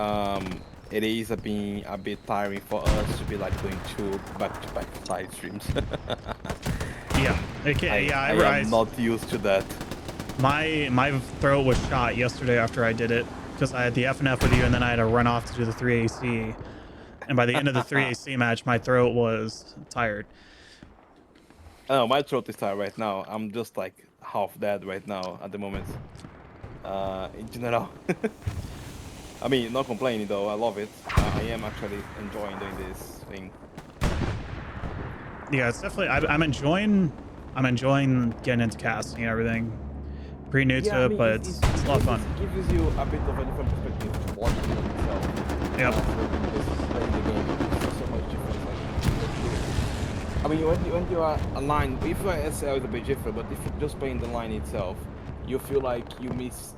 it is a bit tiring for us to be like doing 2 back-to-back side streams. Yeah. Okay, yeah, I am not used to that. My throat was shot yesterday after I did it because I had the FNF with you and then I had to run off to do the 3AC. And by the end of the 3AC match, my throat was tired. Oh, my throat is tired right now. I'm just like half dead right now at the moment. In general. I mean, not complaining though. I love it. I am actually enjoying doing this thing. Yeah, it's definitely. I'm enjoying getting into casting and everything. Pretty new to it, but it's a lot of fun. It gives you a bit of a different perspective to watch it yourself. Yep. Playing the game is so much different. Like, I mean, when you are online, if you are SL, it's a bit different. But if you're just playing the line itself, you feel like you miss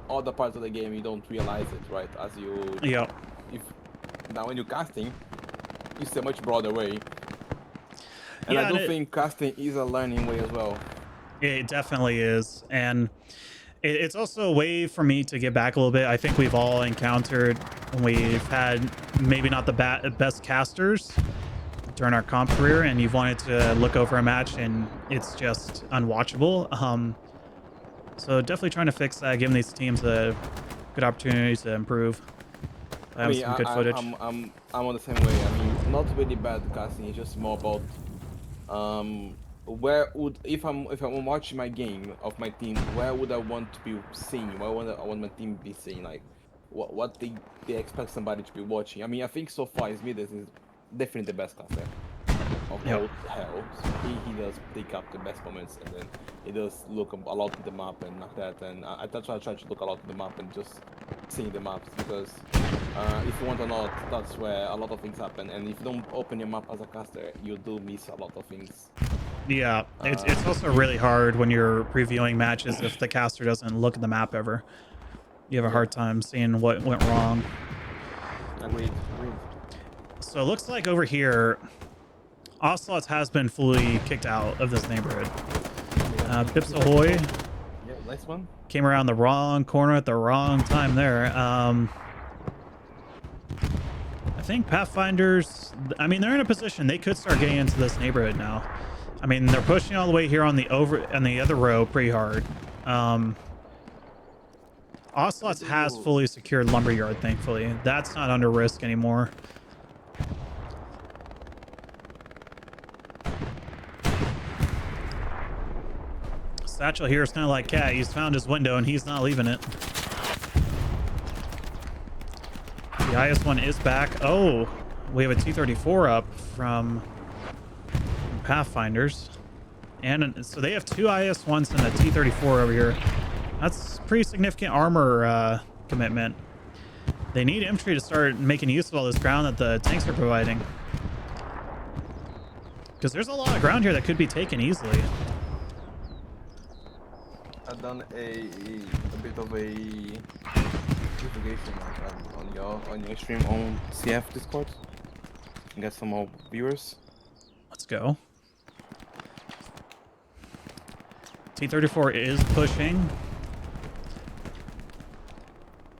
other parts of the game. You don't realize it, right? As you. Yeah. Now when you're casting, it's a much broader way. And Yeah, I do think casting is a learning way as well. It definitely is, and it's also a way for me to get back a little bit. I think we've all encountered when we've had maybe not the best casters during our comp career, and you've wanted to look over a match and it's just unwatchable. So definitely trying to fix that, giving these teams a good opportunity to improve. I mean, some good footage. I'm on the same way. I mean, not really bad casting. It's just more about where would if I'm watching my game of my team, where would I want to be seeing? Where would I want my team to be seeing? Like what they expect somebody to be watching. I mean, I think so far Smithers is definitely the best caster of all hell. So he does pick up the best moments, and then he does look a lot at the map and like that. And I try to look a lot at the map and just seeing the maps, because if you want or not, that's where a lot of things happen. And if you don't open your map as a caster, you do miss a lot of things. Yeah, it's also really hard when you're previewing matches if the caster doesn't look at the map ever. You have a hard time seeing what went wrong. Agreed. So it looks like over here, Ocelots has been fully kicked out of this neighborhood. Pips Ahoy Yeah, nice one. came around the wrong corner at the wrong time there. I think Pathfinders, I mean, they're in a position they could start getting into this neighborhood now. I mean, they're pushing all the way here on the other row pretty hard. Ocelots has fully secured Lumberyard, thankfully. That's not under risk anymore. Satchel here is kind of like Cat. He's found his window and he's not leaving it. The IS-1 is back. Oh, we have a T-34 up from Pathfinders. And so they have 2 IS-1s and a T-34 over here. That's pretty significant armor commitment. They need infantry to start making use of all this ground that the tanks are providing. Because there's a lot of ground here that could be taken easily. I've done a bit of a investigation on your stream on CF Discord. Get some more viewers. Let's go. T-34 is pushing.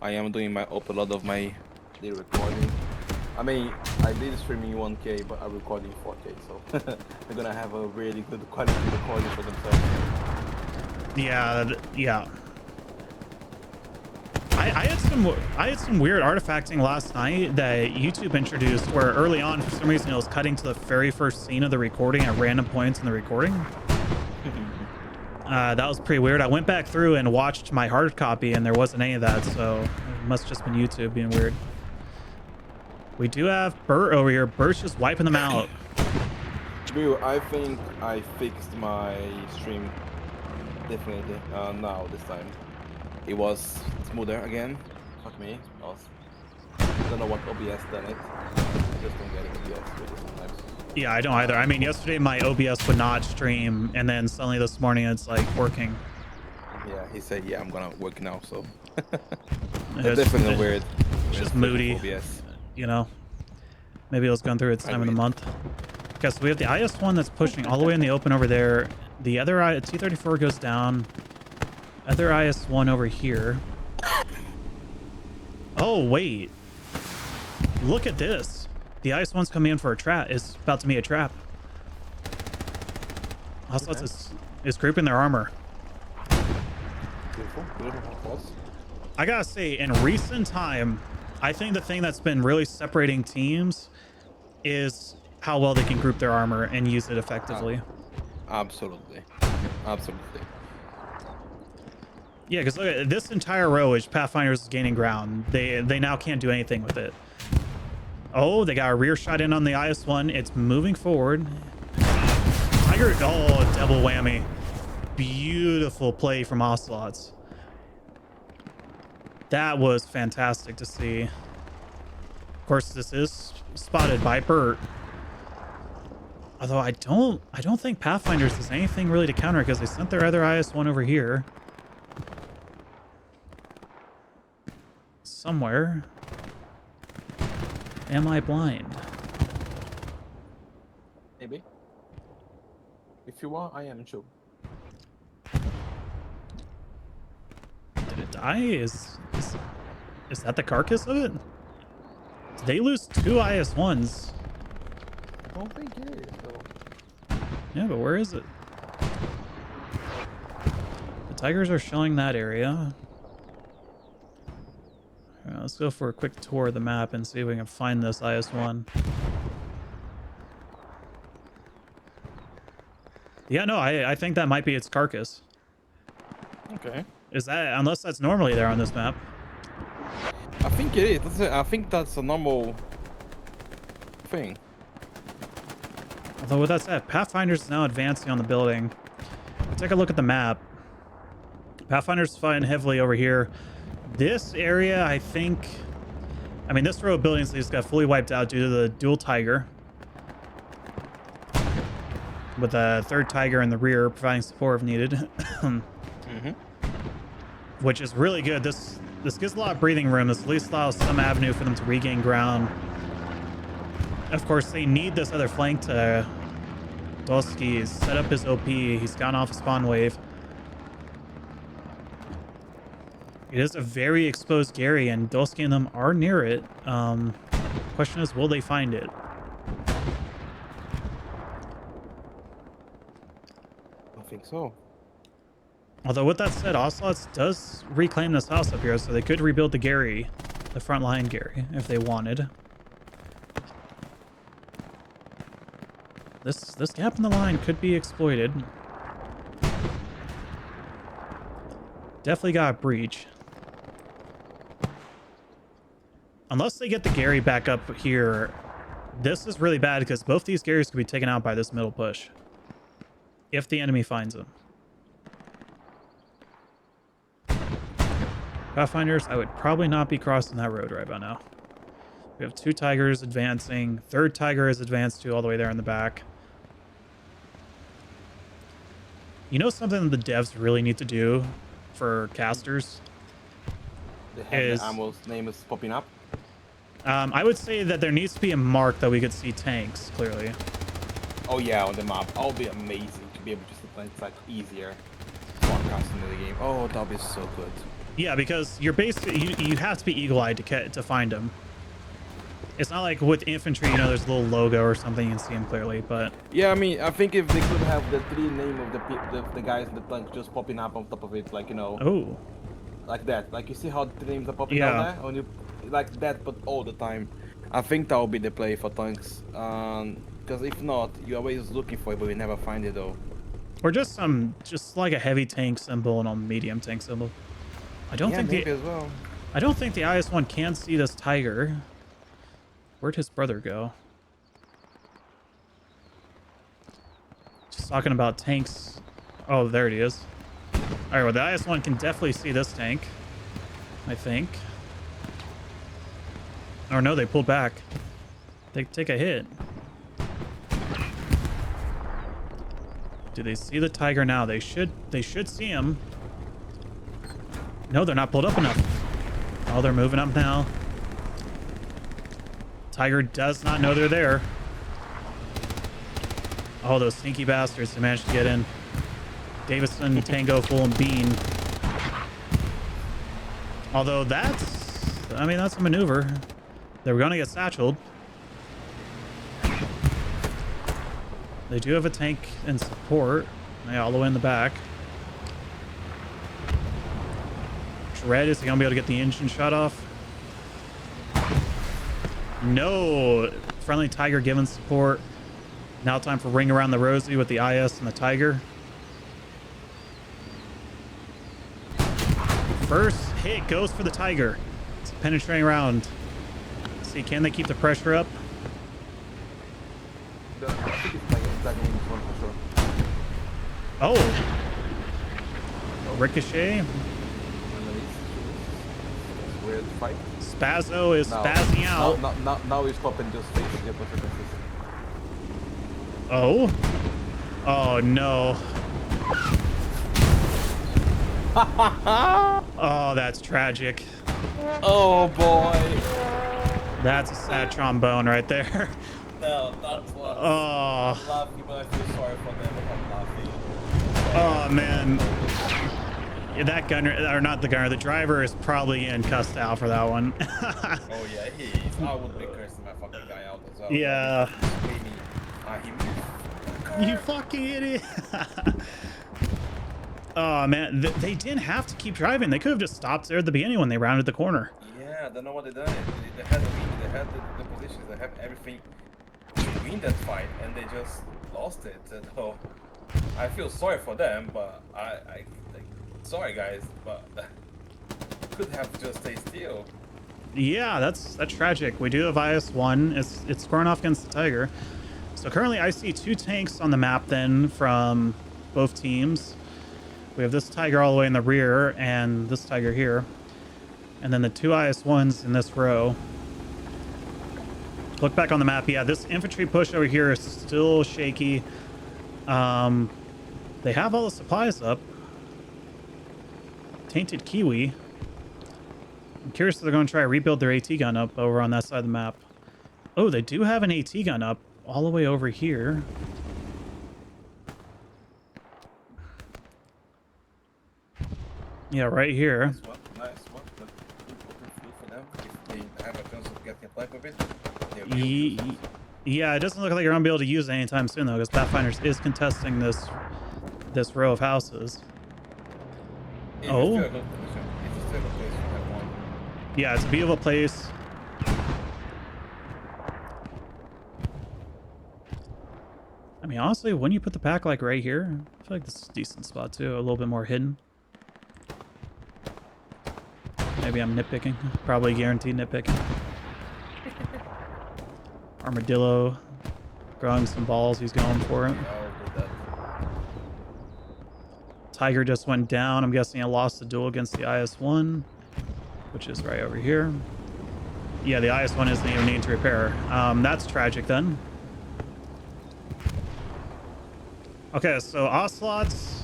I am doing my upload of my daily recording. I mean, I did streaming 1K, but I'm recording 4K, so they're gonna have a really good quality recording for themselves. Yeah. I had some weird artifacting last night that YouTube introduced, where early on, for some reason, it was cutting to the very first scene of the recording at random points in the recording. That was pretty weird. I went back through and watched my hard copy, and there wasn't any of that, so it must just been YouTube being weird. We do have Bert over here. Bert's just wiping them out. Drew, I think I fixed my stream definitely now this time. It was smoother again. Fuck me. don't know what OBS done it. Just don't get it OBS really sometimes. Yeah, I don't either. I mean, yesterday my OBS would not stream, and then suddenly this morning it's like working. Yeah, he said, yeah, I'm gonna work now, so. It's That's definitely weird. It's just moody. OBS. You know, maybe it was going through its time of the month. Okay, so we have the IS-1 that's pushing all the way in the open over there. The other T-34 goes down. Other IS-1 over here. Oh, wait. Look at this. The IS-1's coming in for a trap. It's about to be a trap. Ocelots is grouping their armor. Beautiful, beautiful thoughts. I gotta say, in recent time, I think the thing that's been really separating teams is how well they can group their armor and use it effectively. Absolutely. Absolutely. Yeah, because look at this entire row is Pathfinders is gaining ground. They now can't do anything with it. Oh, they got a rear shot in on the IS-1. It's moving forward. Tiger, oh, double whammy. Beautiful play from Ocelots. That was fantastic to see. Of course, this is spotted by Bert. Although I don't think Pathfinders does anything really to counter it because they sent their other IS-1 over here. Somewhere. Am I blind? Maybe. If you are, I am too. Did it die? Is that the carcass of it? Did they lose 2 IS-1s? I don't think it is, though. Yeah, but where is it? The Tigers are shelling that area. Let's go for a quick tour of the map and see if we can find this IS-1. Yeah, no, I think that might be its carcass. Okay. Is that, unless that's normally there on this map? I think it is. I think that's a normal thing. Although with that said, Pathfinder's is now advancing on the building. Take a look at the map. Pathfinder's fighting heavily over here. This area, I think... I mean, this row of buildings just got fully wiped out due to the dual Tiger. With a third Tiger in the rear, providing support if needed. Which is really good. This gives a lot of breathing room. This at least allows some avenue for them to regain ground. Of course, they need this other flank to... Dolsky's set up his OP. He's gone off a spawn wave. It is a very exposed Gary, and Dolsky and them are near it. Question is, will they find it? I think so. Although with that said, Ocelots does reclaim this house up here, so they could rebuild the Gary, the front line Gary, if they wanted. This gap in the line could be exploited. Definitely got a breach. Unless they get the Gary back up here, this is really bad because both these Garys could be taken out by this middle push. If the enemy finds them. Pathfinders, I would probably not be crossing that road right about now. We have 2 Tigers advancing. Third Tiger is advanced too, all the way there in the back. You know something that the devs really need to do for casters? The ammo's name is popping up. I would say that there needs to be a mark that we could see tanks clearly. Oh yeah, on the map. That would be amazing to be able to see tanks like easier forecasting in the game. Oh, that would be so good. Yeah, because you're basically you have to be eagle-eyed to find them. It's not like with infantry, you know, there's a little logo or something you can see them clearly, but yeah, I mean, I think if they could have the 3 name of the guys in the tank just popping up on top of it, like, you know. Oh. Like that. Like, you see how the names are popping Yeah. out there? On you, like that, but all the time. I think that will be the play for tanks. Because if not, you're always looking for it, but you never find it though. Or just like a heavy tank symbol and a medium tank symbol. I don't think maybe as well. I don't think the IS-1 can see this Tiger. Where'd his brother go? Just talking about tanks. Oh, there it is. All right, well, the IS-1 can definitely see this tank, I think. Or no, they pulled back. They take a hit. Do they see the Tiger now? They should see him. No, they're not pulled up enough. Oh, they're moving up now. Tiger does not know they're there. Oh, those sneaky bastards, they managed to get in. Davison, Tango, Full, and Bean. Although that's a maneuver. They're going to get satcheled. They do have a tank and support. Yeah, all the way in the back. Dread, is he going to be able to get the engine shut off? No. Friendly Tiger giving support. Now time for Ring Around the Rosie with the IS and the Tiger. First hit goes for the Tiger. It's a penetrating round. See, can they keep the pressure up? I think it's like that game one for sure. Oh. Ricochet. Weird fight. Spazzo is spazzing out. Now he's popping just face again, but Oh. Oh no. Oh, that's tragic. oh boy. That's a sad trombone right there. No, that was. Oh. I'm laughing, but I feel sorry for them. I'm laughing. Oh man. Yeah, that gunner, or not the gunner, the driver is probably getting cussed out for that one. Oh yeah, he is. I would be cursing my fucking guy out as well. Yeah. He You fucking idiot. Oh man, they didn't have to keep driving. They could have just stopped there at the beginning when they rounded the corner. Yeah, I don't know what they done. They had the lead, they had the positions, they had everything to win that fight, and they just lost it. So I feel sorry for them, but I sorry guys, but could have just stayed still. Yeah, that's tragic. We do have IS-1. It's squaring off against the Tiger. So currently I see 2 tanks on the map then from both teams. We have this Tiger all the way in the rear and this Tiger here. And then the 2 IS-1s in this row. Look back on the map. Yeah, this infantry push over here is still shaky. They have all the supplies up. Tainted Kiwi. I'm curious if they're going to try to rebuild their AT gun up over on that side of the map. Oh, they do have an AT gun up all the way over here. Yeah, right here. Nice one. But for them, if they have a chance of getting a play with it, yeah, it doesn't look like you're going to be able to use it anytime soon, though, because Pathfinders is contesting this row of houses. Oh. Yeah, it's a beautiful place. I mean, honestly, when you put the pack like right here, I feel like this is a decent spot too. A little bit more hidden. Maybe I'm nitpicking. Probably guaranteed nitpicking. Armadillo growing some balls. He's going for it. Tiger just went down. I'm guessing I lost the duel against the IS-1, which is right over here. Yeah, the IS-1 isn't even needing to repair. That's tragic then. Okay, so Ocelots,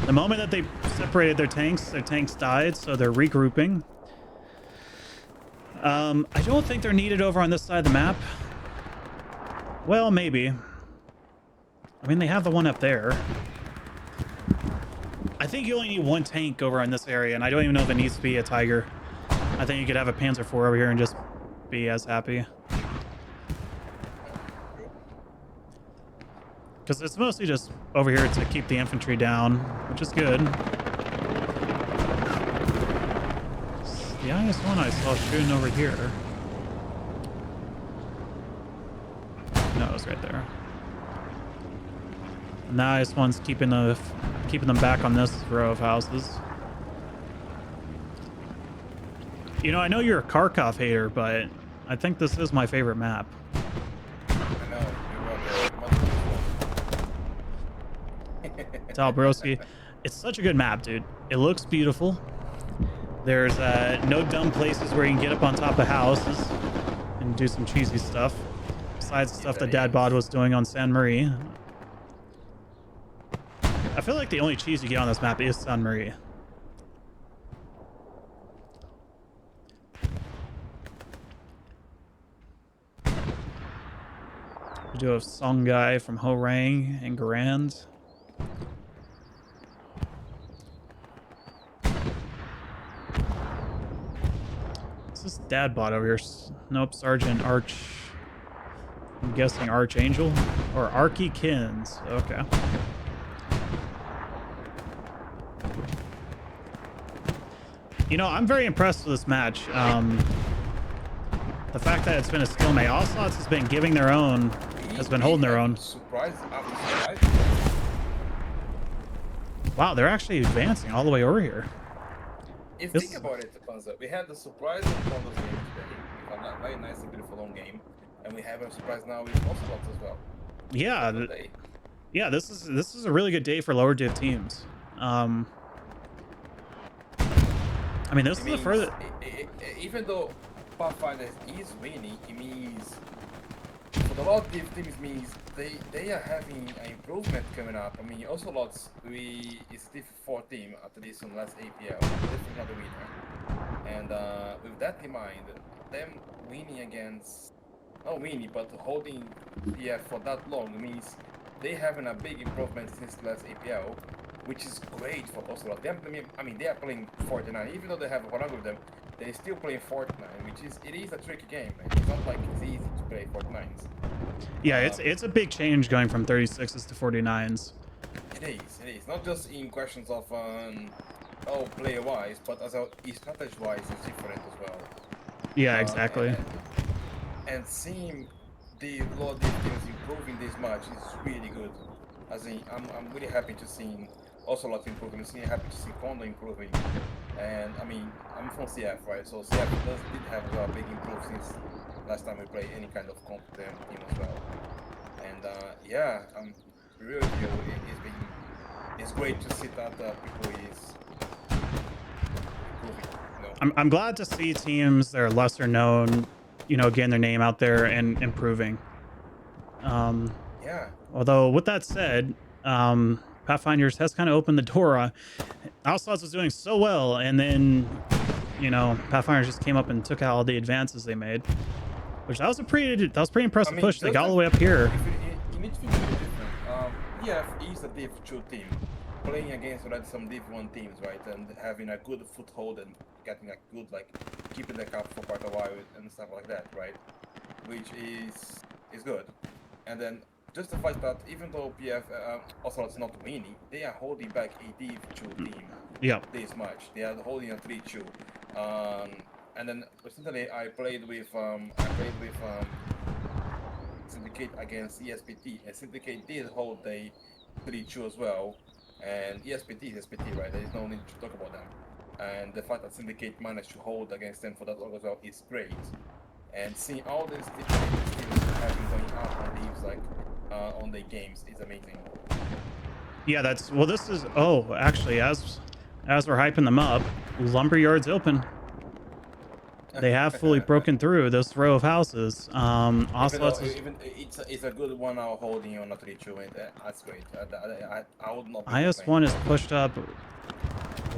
the moment that they separated their tanks died, so they're regrouping. I don't think they're needed over on this side of the map. Well, maybe. I mean, they have the one up there. I think you only need 1 tank over in this area, and I don't even know if it needs to be a Tiger. I think you could have a Panzer IV over here and just be as happy. Because it's mostly just over here to keep the infantry down, which is good. The IS-1 I saw shooting over here. No, it was right there. And the IS-1's keeping them back on this row of houses. You know, I know you're a Kharkov hater, but I think this is my favorite map. Talbrowski. It's such a good map, dude. It looks beautiful. There's no dumb places where you can get up on top of houses and do some cheesy stuff. Besides the stuff that Dad Bod was doing on San Marie. I feel like the only cheese you get on this map is San Marie. We do have Song Guy from Horang and Grand. This is Dad Bod over here. Nope, Sergeant Arch. I'm guessing Archangel or Archykins. Okay. You know, I'm very impressed with this match. The fact that it's been a stalemate. Ocelots has been giving their own, has been holding their own. Surprise after surprise. Wow, they're actually advancing all the way over here. If you think about it, Panzer, we had the surprise in Panzer's game today. A very nice and beautiful long game. And we have a surprise now with Ocelots as well. Yeah, yeah. This is a really good day for lower div teams. I mean, this is the further. Even though Pathfinders is winning, it means for the lower div teams means they are having an improvement coming up. I mean, Ocelots is div 4 team at least on last APL, definitely not the winner. And with that in mind, them winning against. Not winning, but holding PF for that long means they having a big improvement since last APL, which is great for Ocelot. I mean, they are playing Fortnite, even though they have Horang with them, they're still playing Fortnite, which is a tricky game. Man. It's not like it's easy to play Fortnite. Yeah, it's a big change going from 36s to 49s. It is not just in questions of player wise, but as a strategy wise, it's different as well. Yeah, exactly. And seeing the lower div teams improving this much is really good. As in, I'm really happy to see Ocelot improving. I'm happy to see Kondo improving. And I mean, I'm from CF, right? So CF did have a big improve since last time we played any kind of comp team as well. And yeah, I'm really feel it's great to see that people is improving. You know? I'm glad to see teams that are lesser known, you know, getting their name out there and improving. Yeah. Although with that said, Pathfinders has kind of opened the door. Ocelots was doing so well, and then, you know, Pathfinders just came up and took out all the advances they made, which that was pretty impressive push. They got all the way up here. You need to be really different. EF is a Div 2 team, playing against some Div 1 teams, right, and having a good foothold and getting a good, like, keeping the cup for quite a while and stuff like that, right, which is good. And then just the fact that even though PF Ocelot's not winning, they are holding back a Div 2 team. Yeah. This much. They are holding a 3-2. And then recently I played with Syndicate against ESPT, and Syndicate did hold a 3-2 as well. And ESPT is SPT, right? There is no need to talk about them. And the fact that Syndicate managed to hold against them for that long as well is great. And seeing all these different teams having going out on leaves like on their games is amazing. Yeah, this is actually as we're hyping them up, Lumberyard's open. They have fully broken through this row of houses. Ocelots it's a good 1 hour holding on a 3-2, and that's great. I would not. IS-1 is pushed up.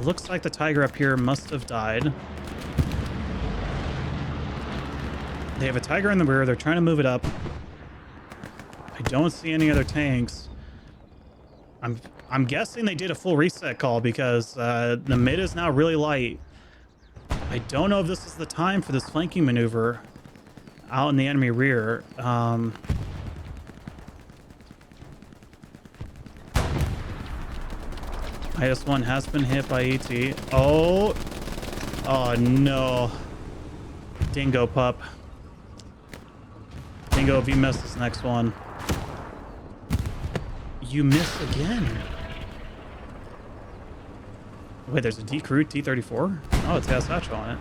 Looks like the Tiger up here must have died. They have a Tiger in the rear. They're trying to move it up. I don't see any other tanks. I'm guessing they did a full reset call because the mid is now really light. I don't know if this is the time for this flanking maneuver out in the enemy rear. IS-1 has been hit by ET. Oh no. Dingo pup. Dingo, if you miss this next one. You miss again. Wait, there's a decrewed T-34? Oh, it's got a satchel on it.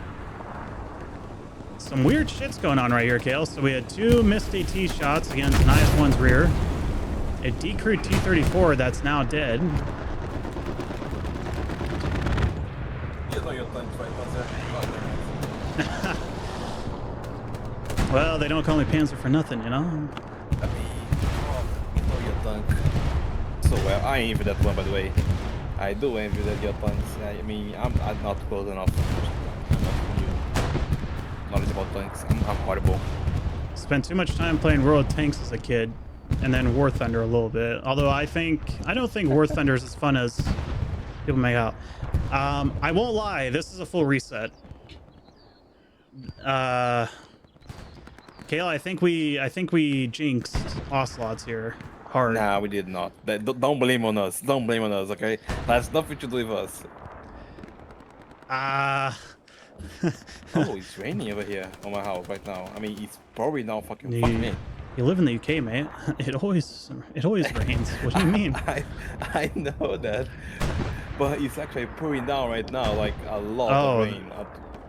Some weird shit's going on right here, Kale. So we had 2 missed AT shots against an IS-1's rear. A decrewed T-34 that's now dead. You know your tanks right now, sir. Well, they don't call me Panzer for nothing, you know? I mean, oh, you know your tank so well. I envy that one, by the way. I do envy that your tanks. I mean, I'm not close enough. I'm not new knowledge about tanks. I'm horrible. Spent too much time playing World of Tanks as a kid, and then War Thunder a little bit. Although I don't think War Thunder is as fun as people make out. I won't lie, this is a full reset. Kayla, I think we jinxed Ocelots here hard. Nah, we did not. Don't blame on us. Don't blame on us, okay? That's nothing to do with us. Oh, it's raining over here on my house right now. I mean, it's probably now fucking fuck me. You live in the UK, mate. It always rains. What do you mean? I know that, but it's actually pouring down right now, like a lot of rain.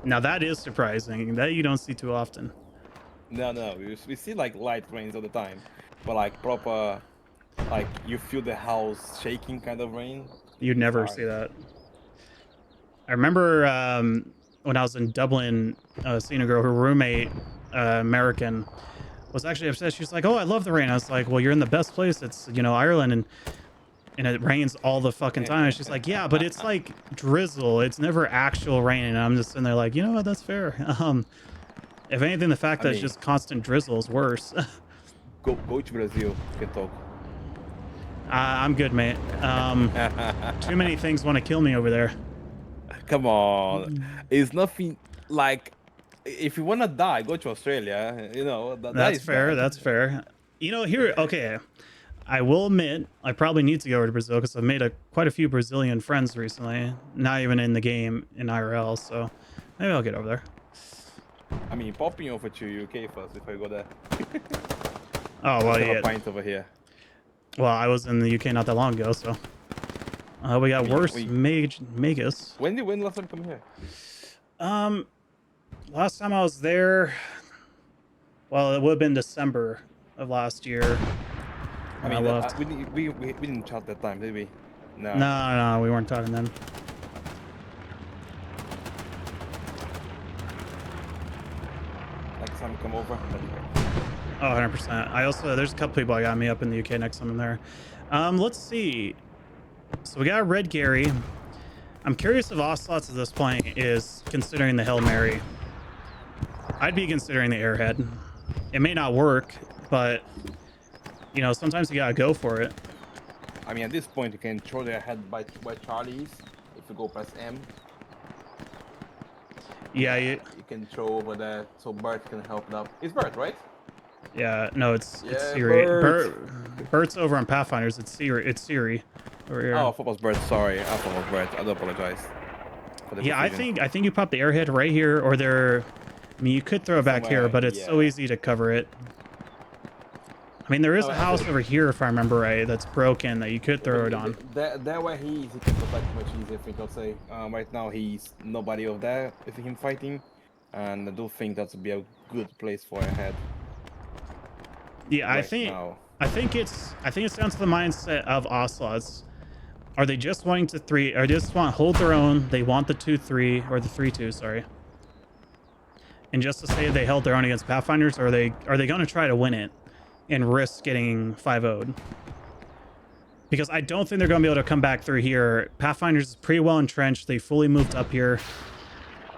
Now that is surprising. That you don't see too often. No, we see like light rains all the time, but like proper, like you feel the house shaking kind of rain. You'd never see that. I remember when I was in Dublin, seeing a girl, her roommate, American, was actually upset. She was like, "Oh, I love the rain." I was like, "Well, you're in the best place. It's, you know, Ireland, and it rains all the fucking time." And she's like, "Yeah, but it's like drizzle. It's never actual rain." And I'm just sitting there like, you know what? That's fair. If anything, the fact that it's just constant drizzle is worse. Go to Brazil. You can talk. I'm good, mate. Too many things want to kill me over there. Come on, it's nothing like. If you wanna die, go to Australia. You know that's fair. Bad. That's fair. You know, here, okay. I will admit, I probably need to go over to Brazil because I've made quite a few Brazilian friends recently. Not even in the game in IRL, so maybe I'll get over there. I mean, popping over to UK first if I go there. Oh well, yeah. A pint over here. Well, I was in the UK not that long ago, so we got worse Magus. When last time come here? Last time I was there, well, it would have been December of last year. I mean, we didn't chat that time, did we? No, we weren't talking then. Next time come over. Oh, 100%. I also, there's a couple people I got me up in the UK next time I'm there. Let's see. So we got Red Gary. I'm curious if Ocelots at this point is considering the Hail Mary. I'd be considering the Airhead. It may not work, but you know, sometimes you gotta go for it. I mean, at this point, you can throw their head by Charlie's if you go press M. Yeah, you can throw over there so Bert can help out. It's Bert, right? Yeah, no, it's Siri. Bert. Bert's over on Pathfinders. It's Siri over here. Oh, I thought it was Bert. Sorry, I thought it was Bert. I do apologize. Yeah, I think you pop the Airhead right here, or there. I mean, you could throw it back here, but it's so easy to cover it. I mean, there is a house over here, if I remember right, that's broken that you could throw it on. That way he can protect much easier, I think I'll say. Right now he's nobody over there with him fighting, and I do think that would be a good place for a head. Yeah, I think it's down to the mindset of Ocelots. Are they just wanting to or just hold their own? They want the 2-3 or the 3-2, sorry. And just to say they held their own against Pathfinders, or are they going to try to win it and risk getting 5-0'd? Because I don't think they're going to be able to come back through here. Pathfinders is pretty well entrenched. They fully moved up here.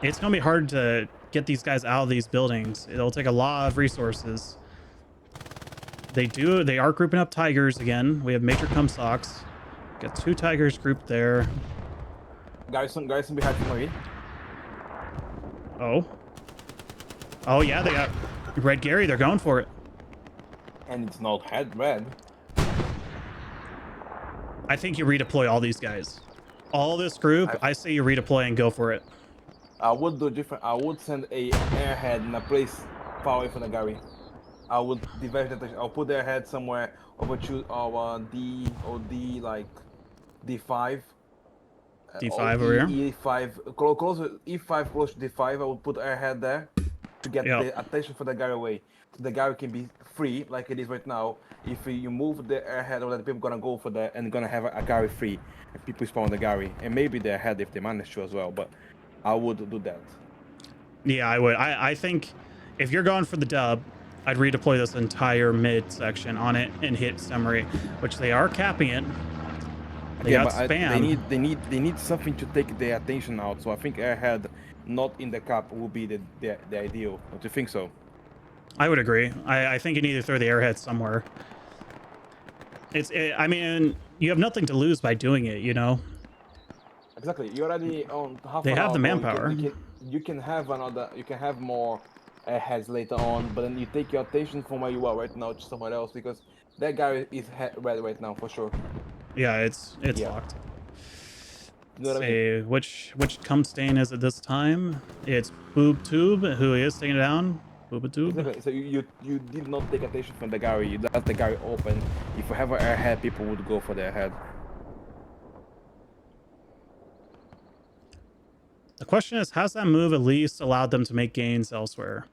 It's going to be hard to get these guys out of these buildings. It'll take a lot of resources. They are grouping up Tigers again. We have Major Cumsocks. Got 2 Tigers grouped there. Guys behind me. Oh yeah, they got Red Gary. They're going for it. And it's not head red. I think you redeploy all these guys. All this group, I say you redeploy and go for it. I would do different. I would send a airhead in a place far away from the Gary. I would divert it. I'll put their head somewhere over to our D or D, like D5. D5 over here? E5, closer, E5 close to D5. I would put airhead there to get the attention for the Gary away. So the Gary can be free like it is right now. If you move the airhead, or the people gonna go for that and gonna have a Gary free, and people spawn the Gary, and maybe the airhead if they manage to as well. But I would do that. Yeah, I would. I think if you're going for the dub, I'd redeploy this entire mid section on it and hit summary, which they are capping it. They Again, got but spam. they need something to take their attention out. So I think airhead not in the cap would be the ideal. Don't you think so? I would agree. I think you need to throw the airhead somewhere. I mean, you have nothing to lose by doing it, you know? Exactly. You're already on half They an have hour the ago. manpower. You can have another. You can have more heads later on, but then you take your attention from where you are right now to somewhere else because that guy is red right now for sure. Yeah, it's Yeah. locked. You know Let's what I mean? see, which cum stain is it this time? It's Boob Tube, who is taking it down. Booba Tube. Exactly. So you did not take attention from the guy. You left the guy open. If you have an airhead, people would go for the airhead. The question is, has that move at least allowed them to make gains elsewhere?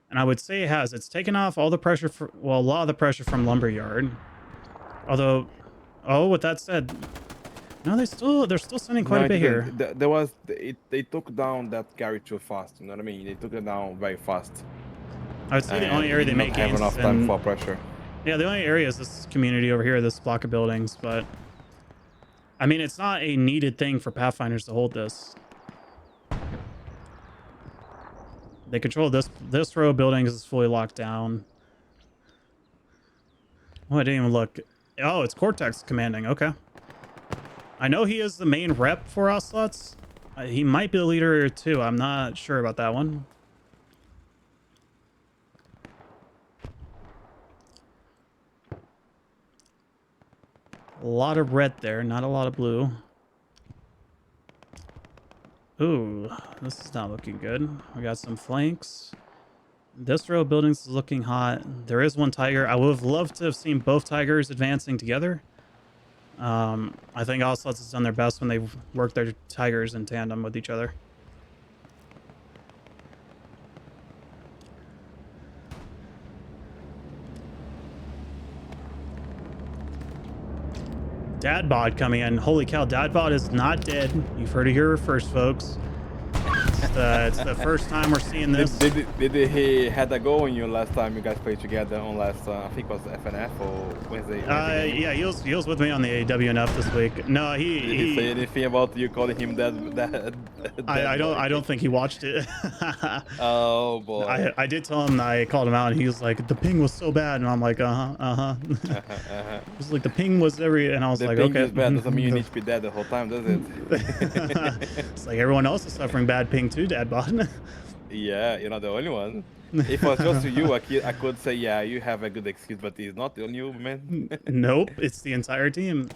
And I would say it has. It's taken off all the pressure, well, a lot of the pressure from Lumberyard. Although, oh, with that said, no, they're still sending quite a bit here. They took down that Gary too fast. You know what I mean? They took it down very fast. I would say the only area they make have gains enough is time for pressure. yeah, the only area is this community over here, this block of buildings. But I mean, it's not a needed thing for Pathfinders to hold this. They control this row of buildings is fully locked down. Oh, I didn't even look. Oh, it's Cortex commanding. Okay. I know he is the main rep for Ocelots. He might be the leader too. I'm not sure about that one. A lot of red there, not a lot of blue. Ooh, this is not looking good. We got some flanks. This row of buildings is looking hot. There is one tiger. I would have loved to have seen both tigers advancing together. I think Ocelots has done their best when they've worked their tigers in tandem with each other. Dadbod coming in. Holy cow, Dadbod is not dead. You've heard it here first, folks. It's the first time we're seeing this. Did he had a go on you last time you guys played together on last, I think it was FNF or Wednesday? Yeah, he was with me on the WNF this week. No, Did he say anything about you calling him that? I don't think he watched it. Oh boy. I did tell him that I called him out, and he was like, "The ping was so bad," and I'm like, It was like the ping was and I was like, the ping okay. is bad. Doesn't mean you need to be dead the whole time, does it? It's like everyone else is suffering bad ping too, Dadbot. Yeah, you're not the only one. If it was just you, I could say, yeah, you have a good excuse, but it's not on you, man. Nope, it's the entire team.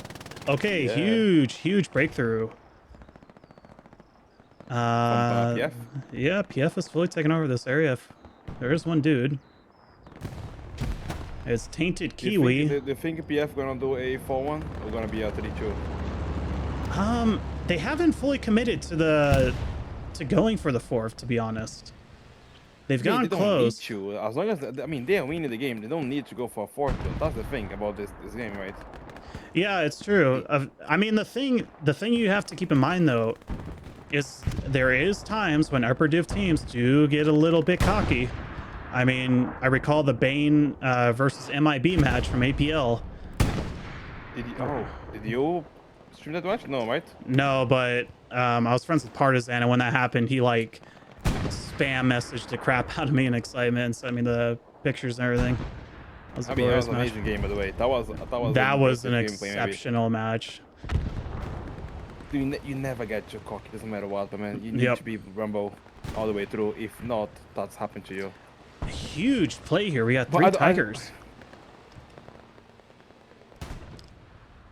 Okay, Yeah. huge breakthrough. PF? Yeah, PF is fully taking over this area. There is one dude. It's Tainted Kiwi. Do you think PF gonna do a 4-1 or gonna be a 3-2? They haven't fully committed to going for the fourth, to be honest. They've gotten close. Need to. As long as I mean they're winning the game, they don't need to go for a fourth. That's the thing about this game, right? Yeah, it's true. I mean, the thing you have to keep in mind though is there is times when upper div teams do get a little bit cocky. I mean, I recall the Bane versus MIB match from APL. Did you stream that match? No, right? No, but I was friends with Partisan, and when that happened, he like spam messaged the crap out of me in excitement and sent me the pictures and everything. That was a That was an match. amazing game, by the way. That was An exceptional match. You never get your cocky, doesn't matter what, but man, you need to be Rumble all the way through. If not, that's happened to you. Huge play here. We got three tigers.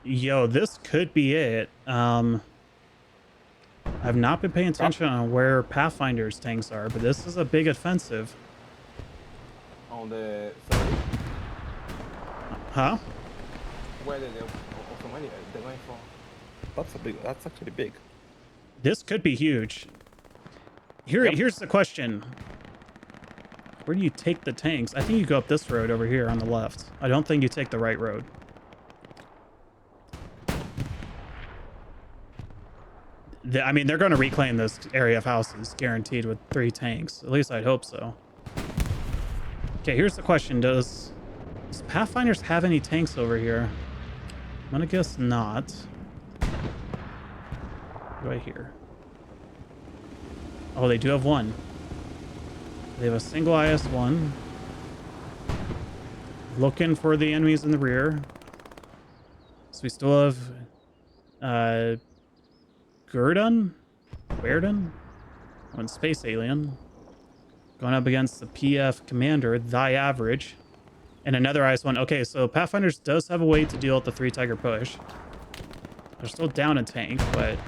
Yo, this could be it. I've not been paying attention on where Pathfinder's tanks are, but this is a big offensive. On the sorry? Huh? Where did they also money? They're going for. That's actually big. This could be huge. Here's the question. Where do you take the tanks? I think you go up this road over here on the left. I don't think you take the right road. I mean, they're going to reclaim this area of houses, guaranteed, with 3 tanks. At least I'd hope so. Okay, here's the question. Does Pathfinders have any tanks over here? I'm going to guess not. What do I hear? Oh, they do have one. They have a single IS-1. Looking for the enemies in the rear. So we still have Verdun? One space alien. Going up against the PF commander, Thy Average. And another IS-1. Okay, so Pathfinders does have a way to deal with the 3 Tiger push. They're still down a tank, but...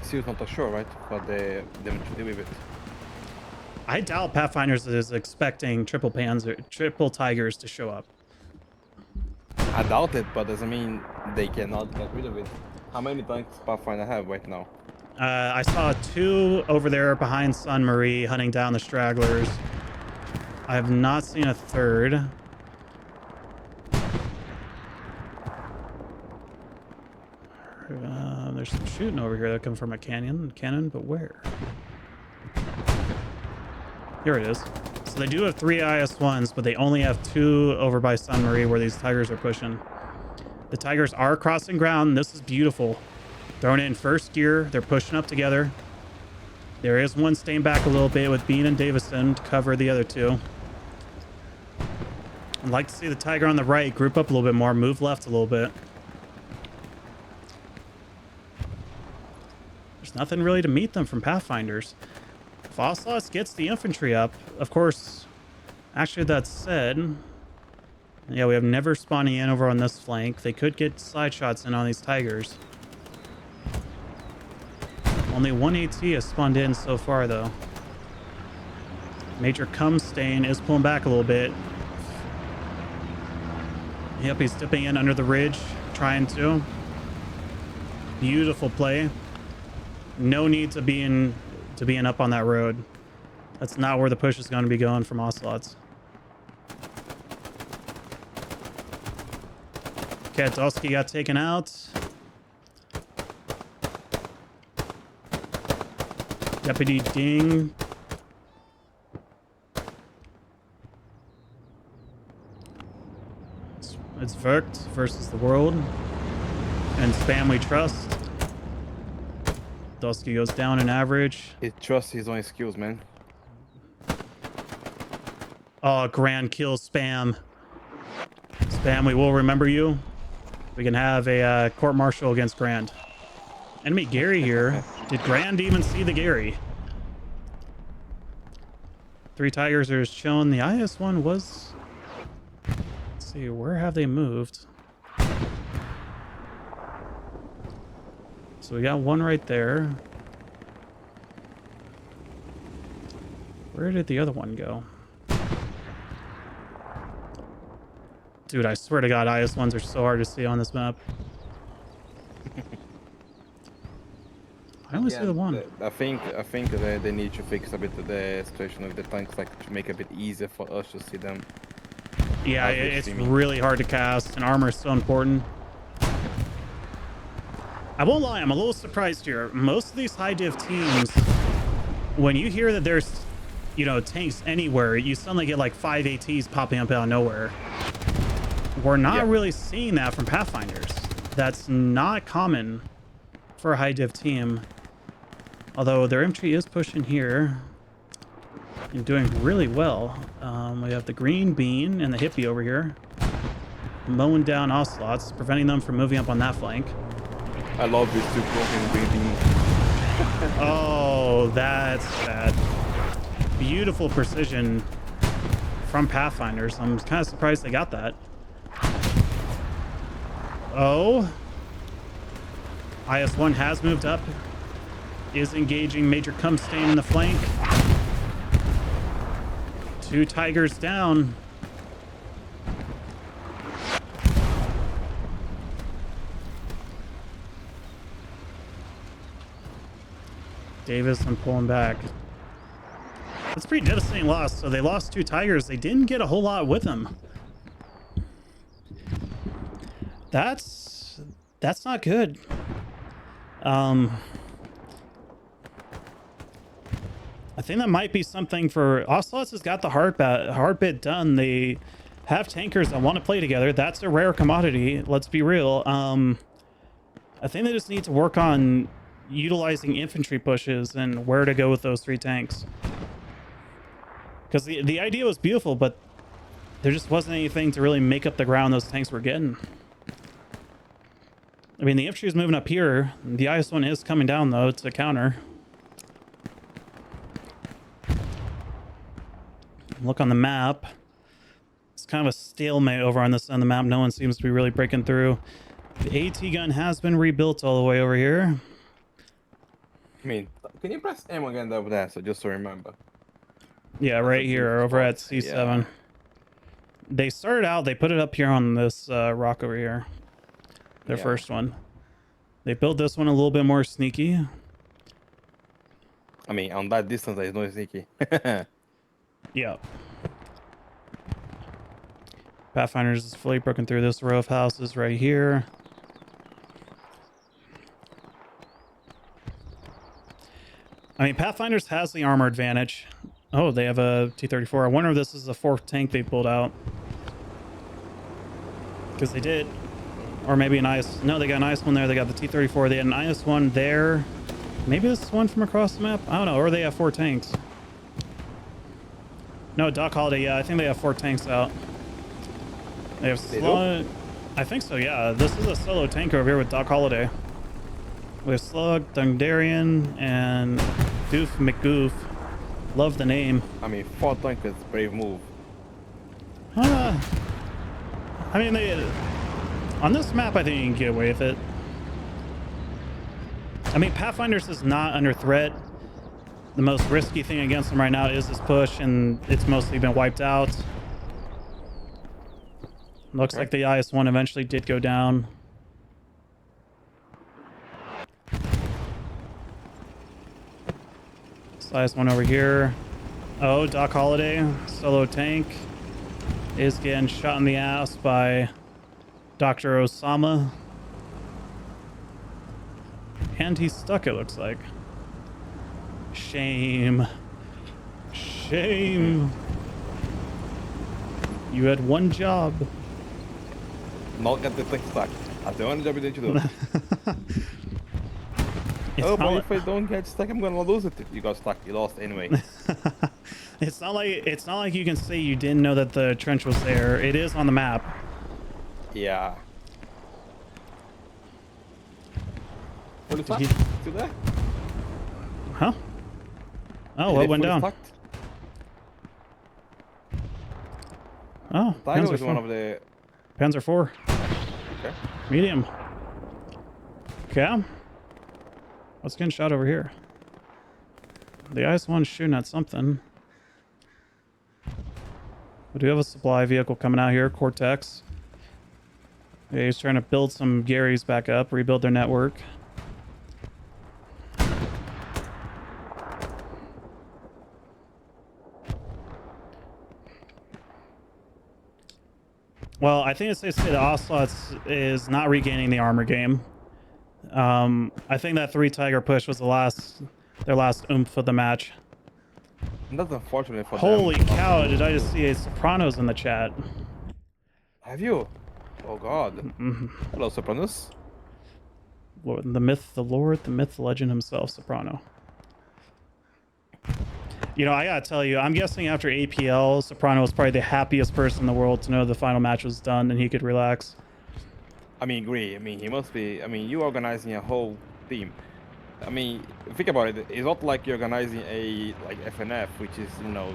Still not sure, right? But them to deal with it. I doubt Pathfinders is expecting triple Tigers to show up. I doubt it, but doesn't mean they cannot get rid of it. How many tanks Pathfinder have right now? I saw 2 over there behind Sun Marie hunting down the stragglers. I have not seen a 3rd. There's some shooting over here that come from a cannon, but where? Here it is. So they do have 3 IS-1s, but they only have 2 over by Sun Marie where these Tigers are pushing. The Tigers are crossing ground. This is beautiful. Throwing it in first gear. They're pushing up together. There is one staying back a little bit with Bean and Davison to cover the other 2. I'd like to see the Tiger on the right group up a little bit more, move left a little bit. There's nothing really to meet them from Pathfinders. If Ocelots gets the infantry up, of course, actually that said, yeah, we have never spawning in over on this flank. They could get side shots in on these Tigers. Only 1 AT has spawned in so far, though. Major Cumstain is pulling back a little bit. Yep, he's dipping in under the ridge, trying to. Beautiful play. No need to be in up on that road. That's not where the push is going to be going from Ocelots. Katowski got taken out. Deputy Ding. It's Verkt versus the world. And Spam we trust. Dusky goes down in average. He trusts his own skills, man. Oh, grand kill, Spam. Spam, we will remember you. We can have a court-martial against Grand. Enemy Gary here. Did Grand even see the Gary? 3 Tigers are shown. The IS-1 was... Let's see, where have they moved? So we got one right there. Where did the other one go? Dude, I swear to God, IS-1s are so hard to see on this map. I only see the one. I think they need to fix a bit of the situation of the tanks, like to make it a bit easier for us to see them. Yeah, it's really hard to cast, and armor is so important. I won't lie, I'm a little surprised here. Most of these high div teams, when you hear that there's, you know, tanks anywhere, you suddenly get like 5 ATs popping up out of nowhere. We're not really seeing that from Pathfinders. That's not common for a high div team. Although their infantry is pushing here and doing really well. We have the Green Bean and the Hippie over here mowing down Ocelots, preventing them from moving up on that flank. I love these 2 broken Green Beans. Oh, that's bad. Beautiful precision from Pathfinders. I'm kind of surprised they got that. Oh. IS-1 has moved up. Is engaging Major Cumstain in the flank. 2 Tigers down. Davis, I'm pulling back. That's pretty devastating loss. So they lost 2 Tigers. They didn't get a whole lot with them. That's not good. I think that might be something for Ocelots. Has got the hard bit done. They have tankers that want to play together. That's a rare commodity. Let's be real. I think they just need to work on utilizing infantry pushes and where to go with those 3 tanks. Because the idea was beautiful, but there just wasn't anything to really make up the ground those tanks were getting. I mean, the infantry is moving up here. The IS-1 is coming down, though, to counter. Look on the map. It's kind of a stalemate over on this end of the map. No one seems to be really breaking through. The AT gun has been rebuilt all the way over here. I mean, can you press M again over there, so just to remember? Yeah, right here, over at C7. Yeah. They started out, they put it up here on this rock over here. Their Yeah. first one. They built this one a little bit more sneaky. I mean, on that distance, there's no sneaky. Yeah. Pathfinders is fully broken through this row of houses right here. I mean, Pathfinders has the armor advantage. Oh, they have a T-34. I wonder if this is the 4th tank they pulled out. Because they did. Or maybe an IS... No, they got an IS-1 there. They got the T-34. They had an IS-1 there. Maybe this is one from across the map? I don't know. Or they have 4 tanks. No, Doc Holiday. Yeah, I think they have 4 tanks out. They have Slug... I think so, yeah. This is a solo tank over here with Doc Holiday. We have Slug, Dungdarian, and Doof McGoof. Love the name. I mean, 4 tank is a brave move. I mean, they... On this map, I think you can get away with it. I mean, Pathfinders is not under threat. The most risky thing against them right now is this push, and it's mostly been wiped out. Looks like the IS-1 eventually did go down. This IS-1 over here. Oh, Doc Holiday, solo tank, is getting shot in the ass by Dr. Osama. And he's stuck, it looks like. Shame. Shame. You had one job. Not get the thing stuck. That's the only job you need to do. It's Oh, not but like- if I don't get stuck, I'm gonna lose it. You got stuck. You lost anyway. It's not like you can say you didn't know that the trench was there. It is on the map. Yeah. Fully stuck? He- Still there? Huh? Oh, Is what it went fully down? stuck? Oh, Tiger Panzer is one IV. of the. Panzer IV. Okay. Medium. Okay. What's getting shot over here? The IS-1's shooting at something. We do have a supply vehicle coming out here, Cortex. Yeah, he's trying to build some Garys back up, rebuild their network. Well, I think it's safe to say the Ocelots is not regaining the armor game. I think that 3 Tiger push was their last oomph of the match. And that's unfortunate for Holy them. cow, did I just see a Sopranos in the chat? Have you? Oh god. Hello, Sopranos. Lord, the myth, the lord, the myth, the legend himself, Soprano. You know, I gotta tell you, I'm guessing after APL, Soprano was probably the happiest person in the world to know the final match was done and he could relax. I mean, agree. I mean, he must be. I mean, you organizing a whole team. I mean, think about it. It's not like you're organizing a like FNF, which is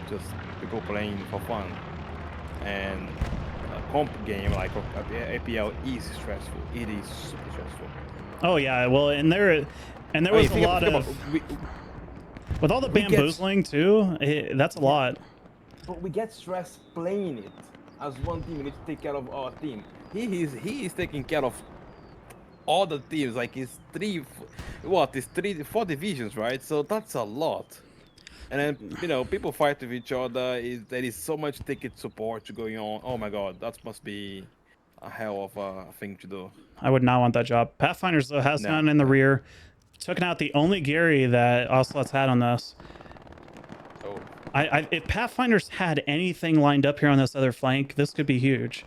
just people playing for fun, and a comp game like APL is stressful. It is super stressful. Oh yeah, well, and there was I mean, a think lot about- of we- with all the we get- bamboozling too. That's a lot. But we get stressed playing it. As one team, we need to take care of our team. He is taking care of all the teams. Like it's 4 divisions, right? So that's a lot. And then people fight with each other. There is so much ticket support going on. Oh my god, that must be a hell of a thing to do. I would not want that job. Pathfinders though has No. gone in the rear. Took out the only Gary that Ocelots had on this. Oh, If Pathfinders had anything lined up here on this other flank, this could be huge.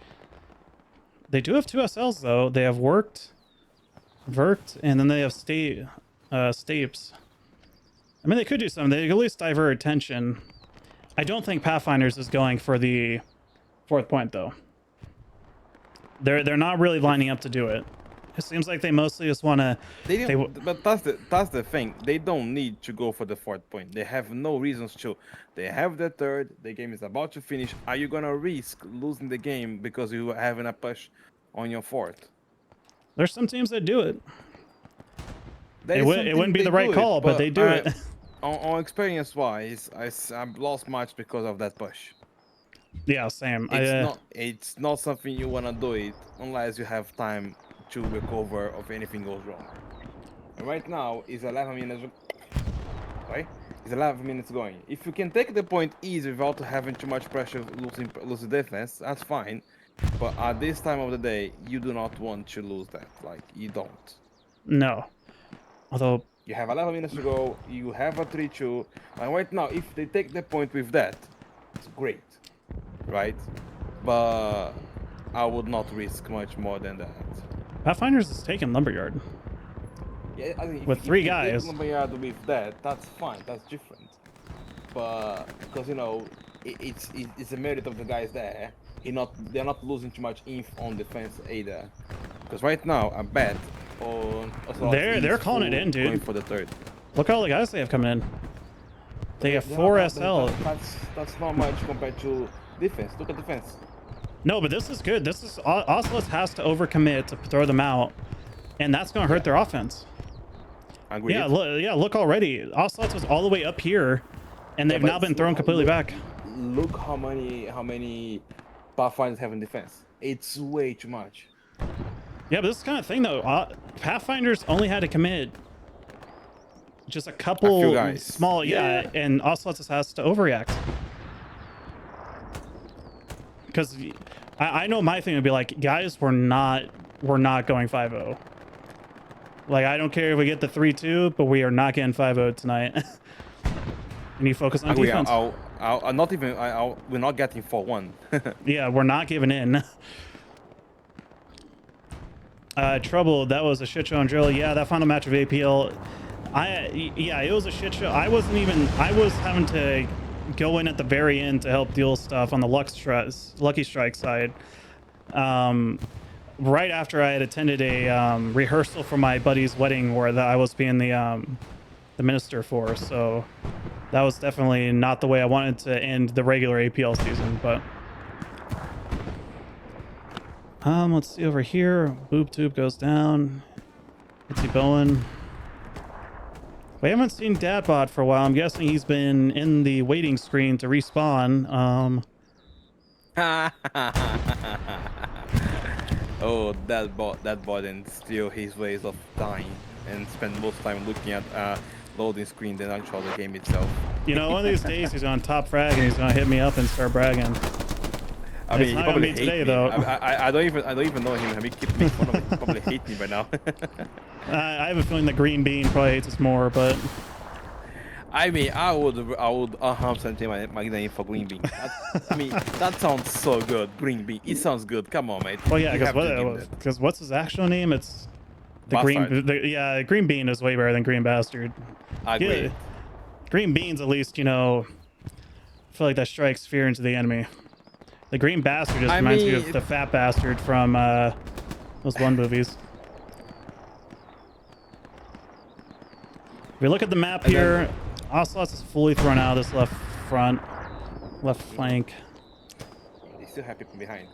They do have 2 SLs though. They have Vert, and then they have Stapes. I mean, they could do something. They could at least divert attention. I don't think Pathfinders is going for the 4th point though. They're not really lining up to do it. It seems like they mostly just want to. but that's the thing. They don't need to go for the 4th point. They have no reasons to. They have the 3rd. The game is about to finish. Are you gonna risk losing the game because you are having a push on your 4th? There's some teams that do it. There It is wouldn't something be the they right do call, but they do it. On experience wise, I've lost much because of that push. Yeah, same. It's not something you wanna do it unless you have time to recover if anything goes wrong. And right now is 11 minutes. Right? It's 11 minutes going. If you can take the point easy without having too much pressure, losing defense, that's fine. But at this time of the day, you do not want to lose that. Like, you don't. No. Although You have 11 minutes to go. You have a 3-2. And right now, if they take the point with that, it's great. Right? But I would not risk much more than that. Pathfinders is taking Lumberyard. Yeah, I think With 3 if you take guys. Lumberyard with that, that's fine. That's different. But because it's a merit of the guys there. They're not losing too much inf on defense either. Because right now, I bet on They're calling it in, dude. Going for the 3rd. Look at all the guys they have coming in. They have 4 SL. That's not much compared to defense. Look at defense. No, but this is good. This is Ocelots has to overcommit to throw them out, and that's going to hurt their offense. Agreed. Yeah, look already. Ocelots was all the way up here, and they've now been thrown completely back. Look how many Pathfinders have in defense. It's way too much. Yeah, but this is kind of thing though. Pathfinders only had to commit just a couple few guys. small, yeah, and Ocelots just has to overreact. Because I know my thing would be like, guys, we're not going 5-0. Like, I don't care if we get the 3-2, but we are not getting 5-0 tonight. And you focus on defense. We're not getting 4-1. Yeah, we're not giving in. Trouble, that was a shit show on drill. Yeah, that final match of APL. Yeah, it was a shit show. I was having to go in at the very end to help deal stuff on the Lucky Strike side. Right after I had attended a rehearsal for my buddy's wedding where I was being the minister for, so that was definitely not the way I wanted to end the regular APL season. But let's see over here. Boob tube goes down. Let's see Bowen. We haven't seen Dadbot for a while. I'm guessing he's been in the waiting screen to respawn. Oh, that bot and steal his ways of dying and spend most time looking at loading screen than actually the game itself. You know, one of these days he's on top frag and he's gonna hit me up and start bragging. I mean, it's he not probably gonna be hate today me. though. I don't even know him. He keep making fun of me. He probably hate me by now. I have a feeling the green bean probably hates us more, but I mean, I would 100% take my name for green bean. That sounds so good. Green bean. It sounds good. Come on, mate. well, yeah, because what's his actual name? It's the Bastard. green bean is way better than green bastard. I agree. Yeah, green beans at least, you know, I feel like that strikes fear into the enemy. The green bastard just reminds me of the fat bastard from those one movies. If we look at the map here, Ocelots is fully thrown out of this left flank. They still have people behind.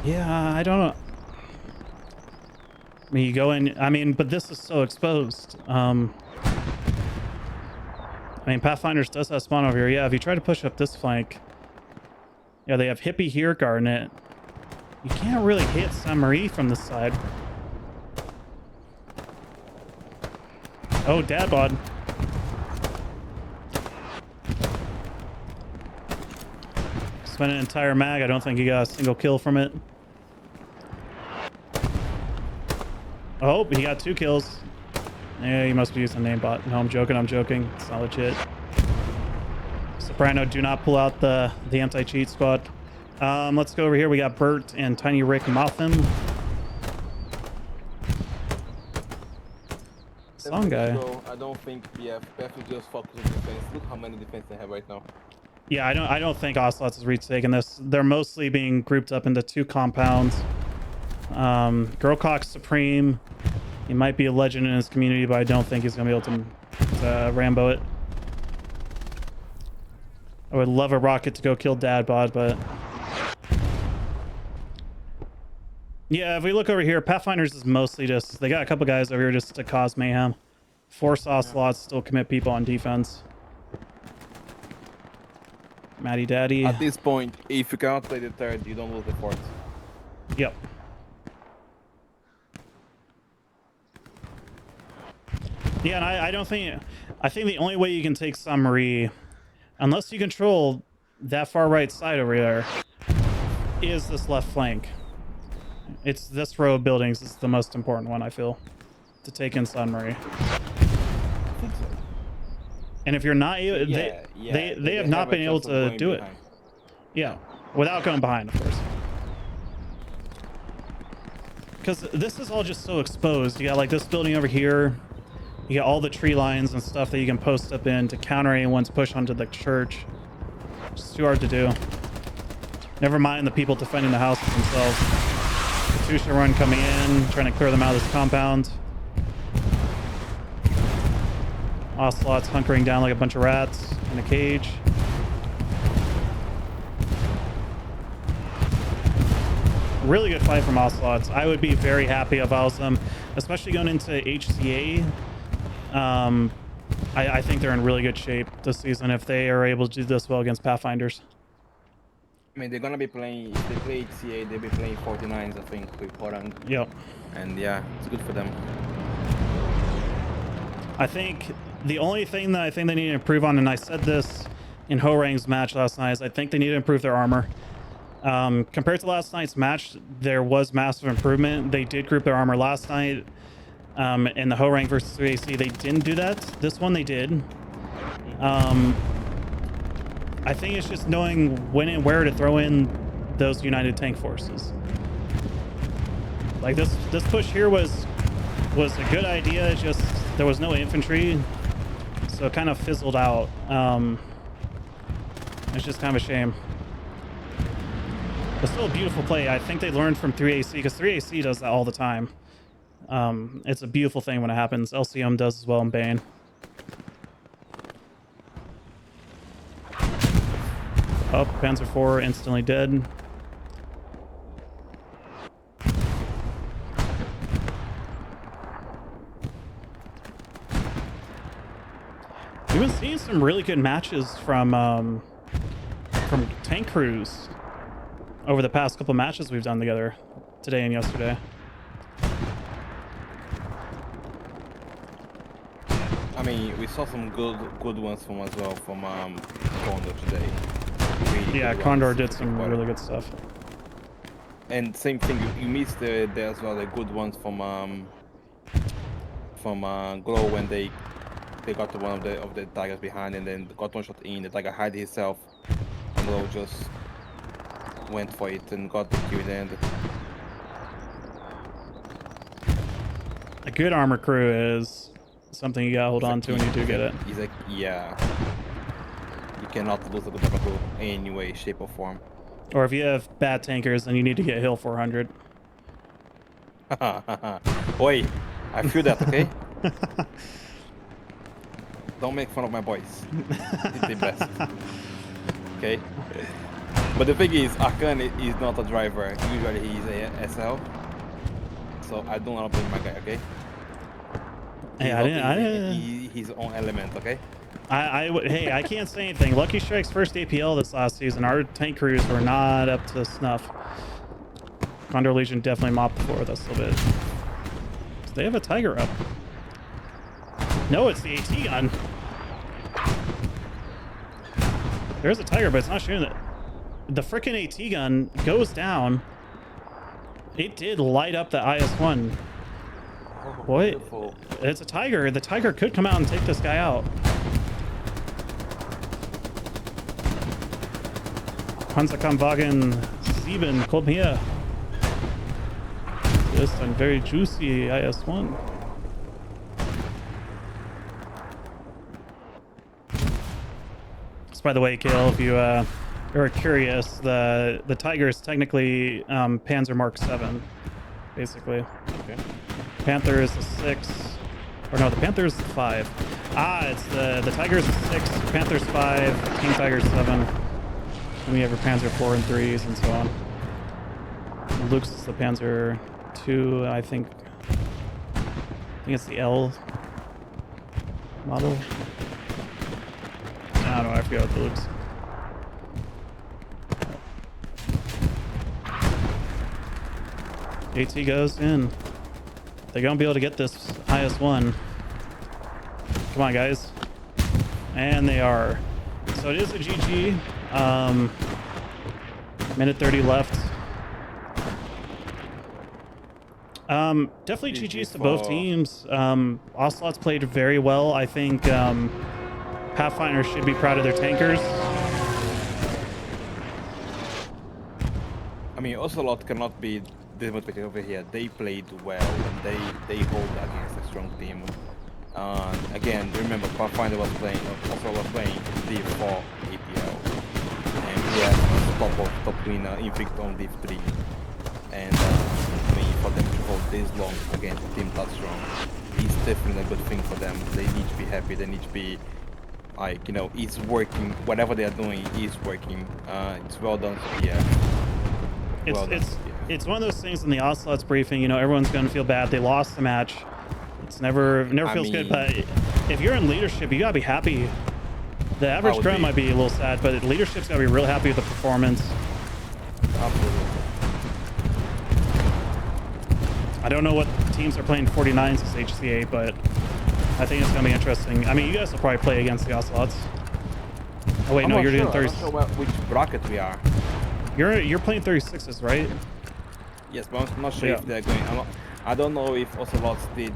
Yeah, I don't know. I mean, you go in. But this is so exposed. I mean, Pathfinders does have spawn over here. Yeah, if you try to push up this flank, yeah, they have Hippie here guarding it. You can't really hit Saint-Marie from this side. Oh, Dadbod. Spent an entire mag. I don't think he got a single kill from it. Oh, he got 2 kills. Yeah, you must be using name bot. No, I'm joking. I'm joking. It's not legit. Soprano, do not pull out the anti-cheat squad. Let's go over here. We got Bert and Tiny Rick Motham. Song guy. I don't think PF will just focus on defense. Look how many defense they have right now. Yeah, I don't think Ocelots is retaking this. They're mostly being grouped up into 2 compounds. Girlcock Supreme. He might be a legend in his community, but I don't think he's gonna be able to Rambo it. I would love a rocket to go kill Dad Bod, but yeah, if we look over here, Pathfinders is mostly just, they got a couple guys over here just to cause mayhem. Force Ocelots still commit people on defense. Matty Daddy. At this point, if you cannot play the third, you don't lose the fourth. Yep. Yeah, and I don't think, I think the only way you can take Saint-Marie, unless you control that far right side over there, is this left flank. It's this row of buildings is the most important one, I feel, to take in Saint-Marie. I think so. And if you're not able, Yeah, they have not been able to do it. Yeah, without going behind, of course. Because this is all just so exposed. You got like this building over here. You got all the tree lines and stuff that you can post up in to counter anyone's push onto the church. It's too hard to do. Never mind the people defending the houses themselves. Katusha run coming in, trying to clear them out of this compound. Ocelots hunkering down like a bunch of rats in a cage. Really good fight from Ocelots. I would be very happy if I was them, especially going into HCA. I think they're in really good shape this season if they are able to do this well against Pathfinders. I mean, they're gonna be playing, if they play HCA, they'll be playing 49s, I think, with Horang. Yep. And yeah, it's good for them. I think the only thing that I think they need to improve on, and I said this in Horang's match last night, is I think they need to improve their armor. Compared to last night's match, there was massive improvement. They did group their armor last night. In the Horang versus 3AC, they didn't do that. This one they did. I think it's just knowing when and where to throw in those United Tank Forces. Like this push here was a good idea. It's just there was no infantry, so it kind of fizzled out. It's just kind of a shame. But still a beautiful play. I think they learned from 3AC because 3AC does that all the time. It's a beautiful thing when it happens. LCM does as well in Bane. Up, Panzer IV instantly dead. We've been seeing some really good matches from tank crews over the past couple matches we've done together today and yesterday. I mean, we saw some good ones from as well from Condor today. Really Yeah, Condor did some really good stuff. And same thing, you missed there as well the good ones from Glow when they got to one of the tigers behind and then got one shot in. The tiger hid himself. And Glow just went for it and got the kill in the end. A good armor crew is something you gotta hold on to when you do get it. He's like, yeah. You cannot lose a good armor crew in any way, shape, or form. Or if you have bad tankers, then you need to get Hill 400. Oi, I feel that, okay? Don't make fun of my boys. It's the best. Okay? But the thing is, Akan is not a driver. Usually he's a SL. So I don't want to blame my guy, okay? Hey, He's his own element, okay? Hey, I can't say anything. Lucky Strike's first APL this last season. Our tank crews were not up to snuff. Condor Legion definitely mopped the floor with us a little bit. Do they have a Tiger up? No, it's the AT gun. There's a Tiger, but it's not shooting it. The frickin' AT gun goes down. It did light up the IS-1. Oh, What? beautiful. It's a tiger. The tiger could come out and take this guy out. Panzerkampfwagen 7, komm her. Das ist ein very juicy IS-1. By the way, Kale, if you are curious, the Tiger is technically Panzer Mark 7, basically. Okay. Panther is the 6, or no, the Panther is the 5. Ah, it's the Tiger is the 6, Panther's 5, King Tiger's 7. And we have your Panzer 4 and 3s and so on. Luke's is the Panzer 2, I think it's the L model. I don't know, I forget what the Luke's. AT goes in. They're gonna be able to get this IS-1. Come on, guys. And they are. So it is a GG. Minute 30 left. Definitely GG's to both teams. Ocelots played very well. I think Pathfinders should be proud of their tankers. I mean, Ocelot cannot be demotivated over here. They played well and they hold against a strong team. Again, remember Pathfinder was playing, Ocelot was playing D4 APL, and he had top winner Inflict on D3. And I mean, for them to hold this long against a team that strong, is definitely a good thing for them. They need to be happy. They need to be like, you know, it's working. Whatever they are doing is working. It's well done, Sophia. It's one of those things in the Ocelots briefing. You know, everyone's going to feel bad. They lost the match. It's never feels good. But if you're in leadership, you gotta be happy. The average drone might be a little sad, but leadership's gotta be real happy with the performance. Absolutely. I don't know what teams are playing 49s as HCA, but I think it's gonna be interesting. I mean, you guys will probably play against the Ocelots. Oh wait, no, you're doing 30. I'm not sure which bracket we are. You're playing 36s, right? Yes, but I'm not sure if they're going. I don't know if Ocelots did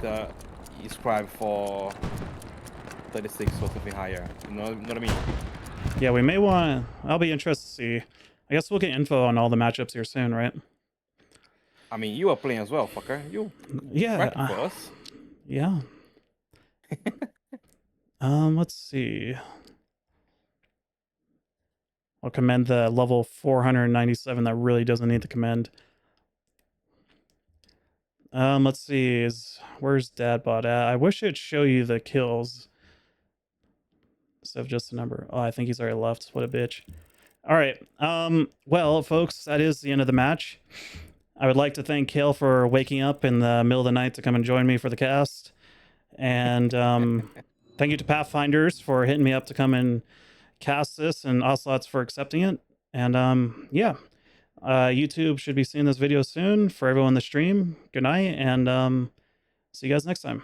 scribe for 36 or something higher. You know what I mean? Yeah, we may want. I'll be interested to see. I guess we'll get info on all the matchups here soon, right? I mean, you are playing as well, fucker. You. Yeah. For us. Yeah. Let's see. I'll commend the level 497 that really doesn't need the commend. Let's see. Where's Dadbot at? I wish it'd show you the kills instead of just the number. Oh, I think he's already left. What a bitch. All right. Well, folks, that is the end of the match. I would like to thank Kale for waking up in the middle of the night to come and join me for the cast. And thank you to Pathfinders for hitting me up to come and cast this, and Ocelots for accepting it. And yeah. YouTube should be seeing this video soon. For everyone in the stream, good night, and see you guys next time.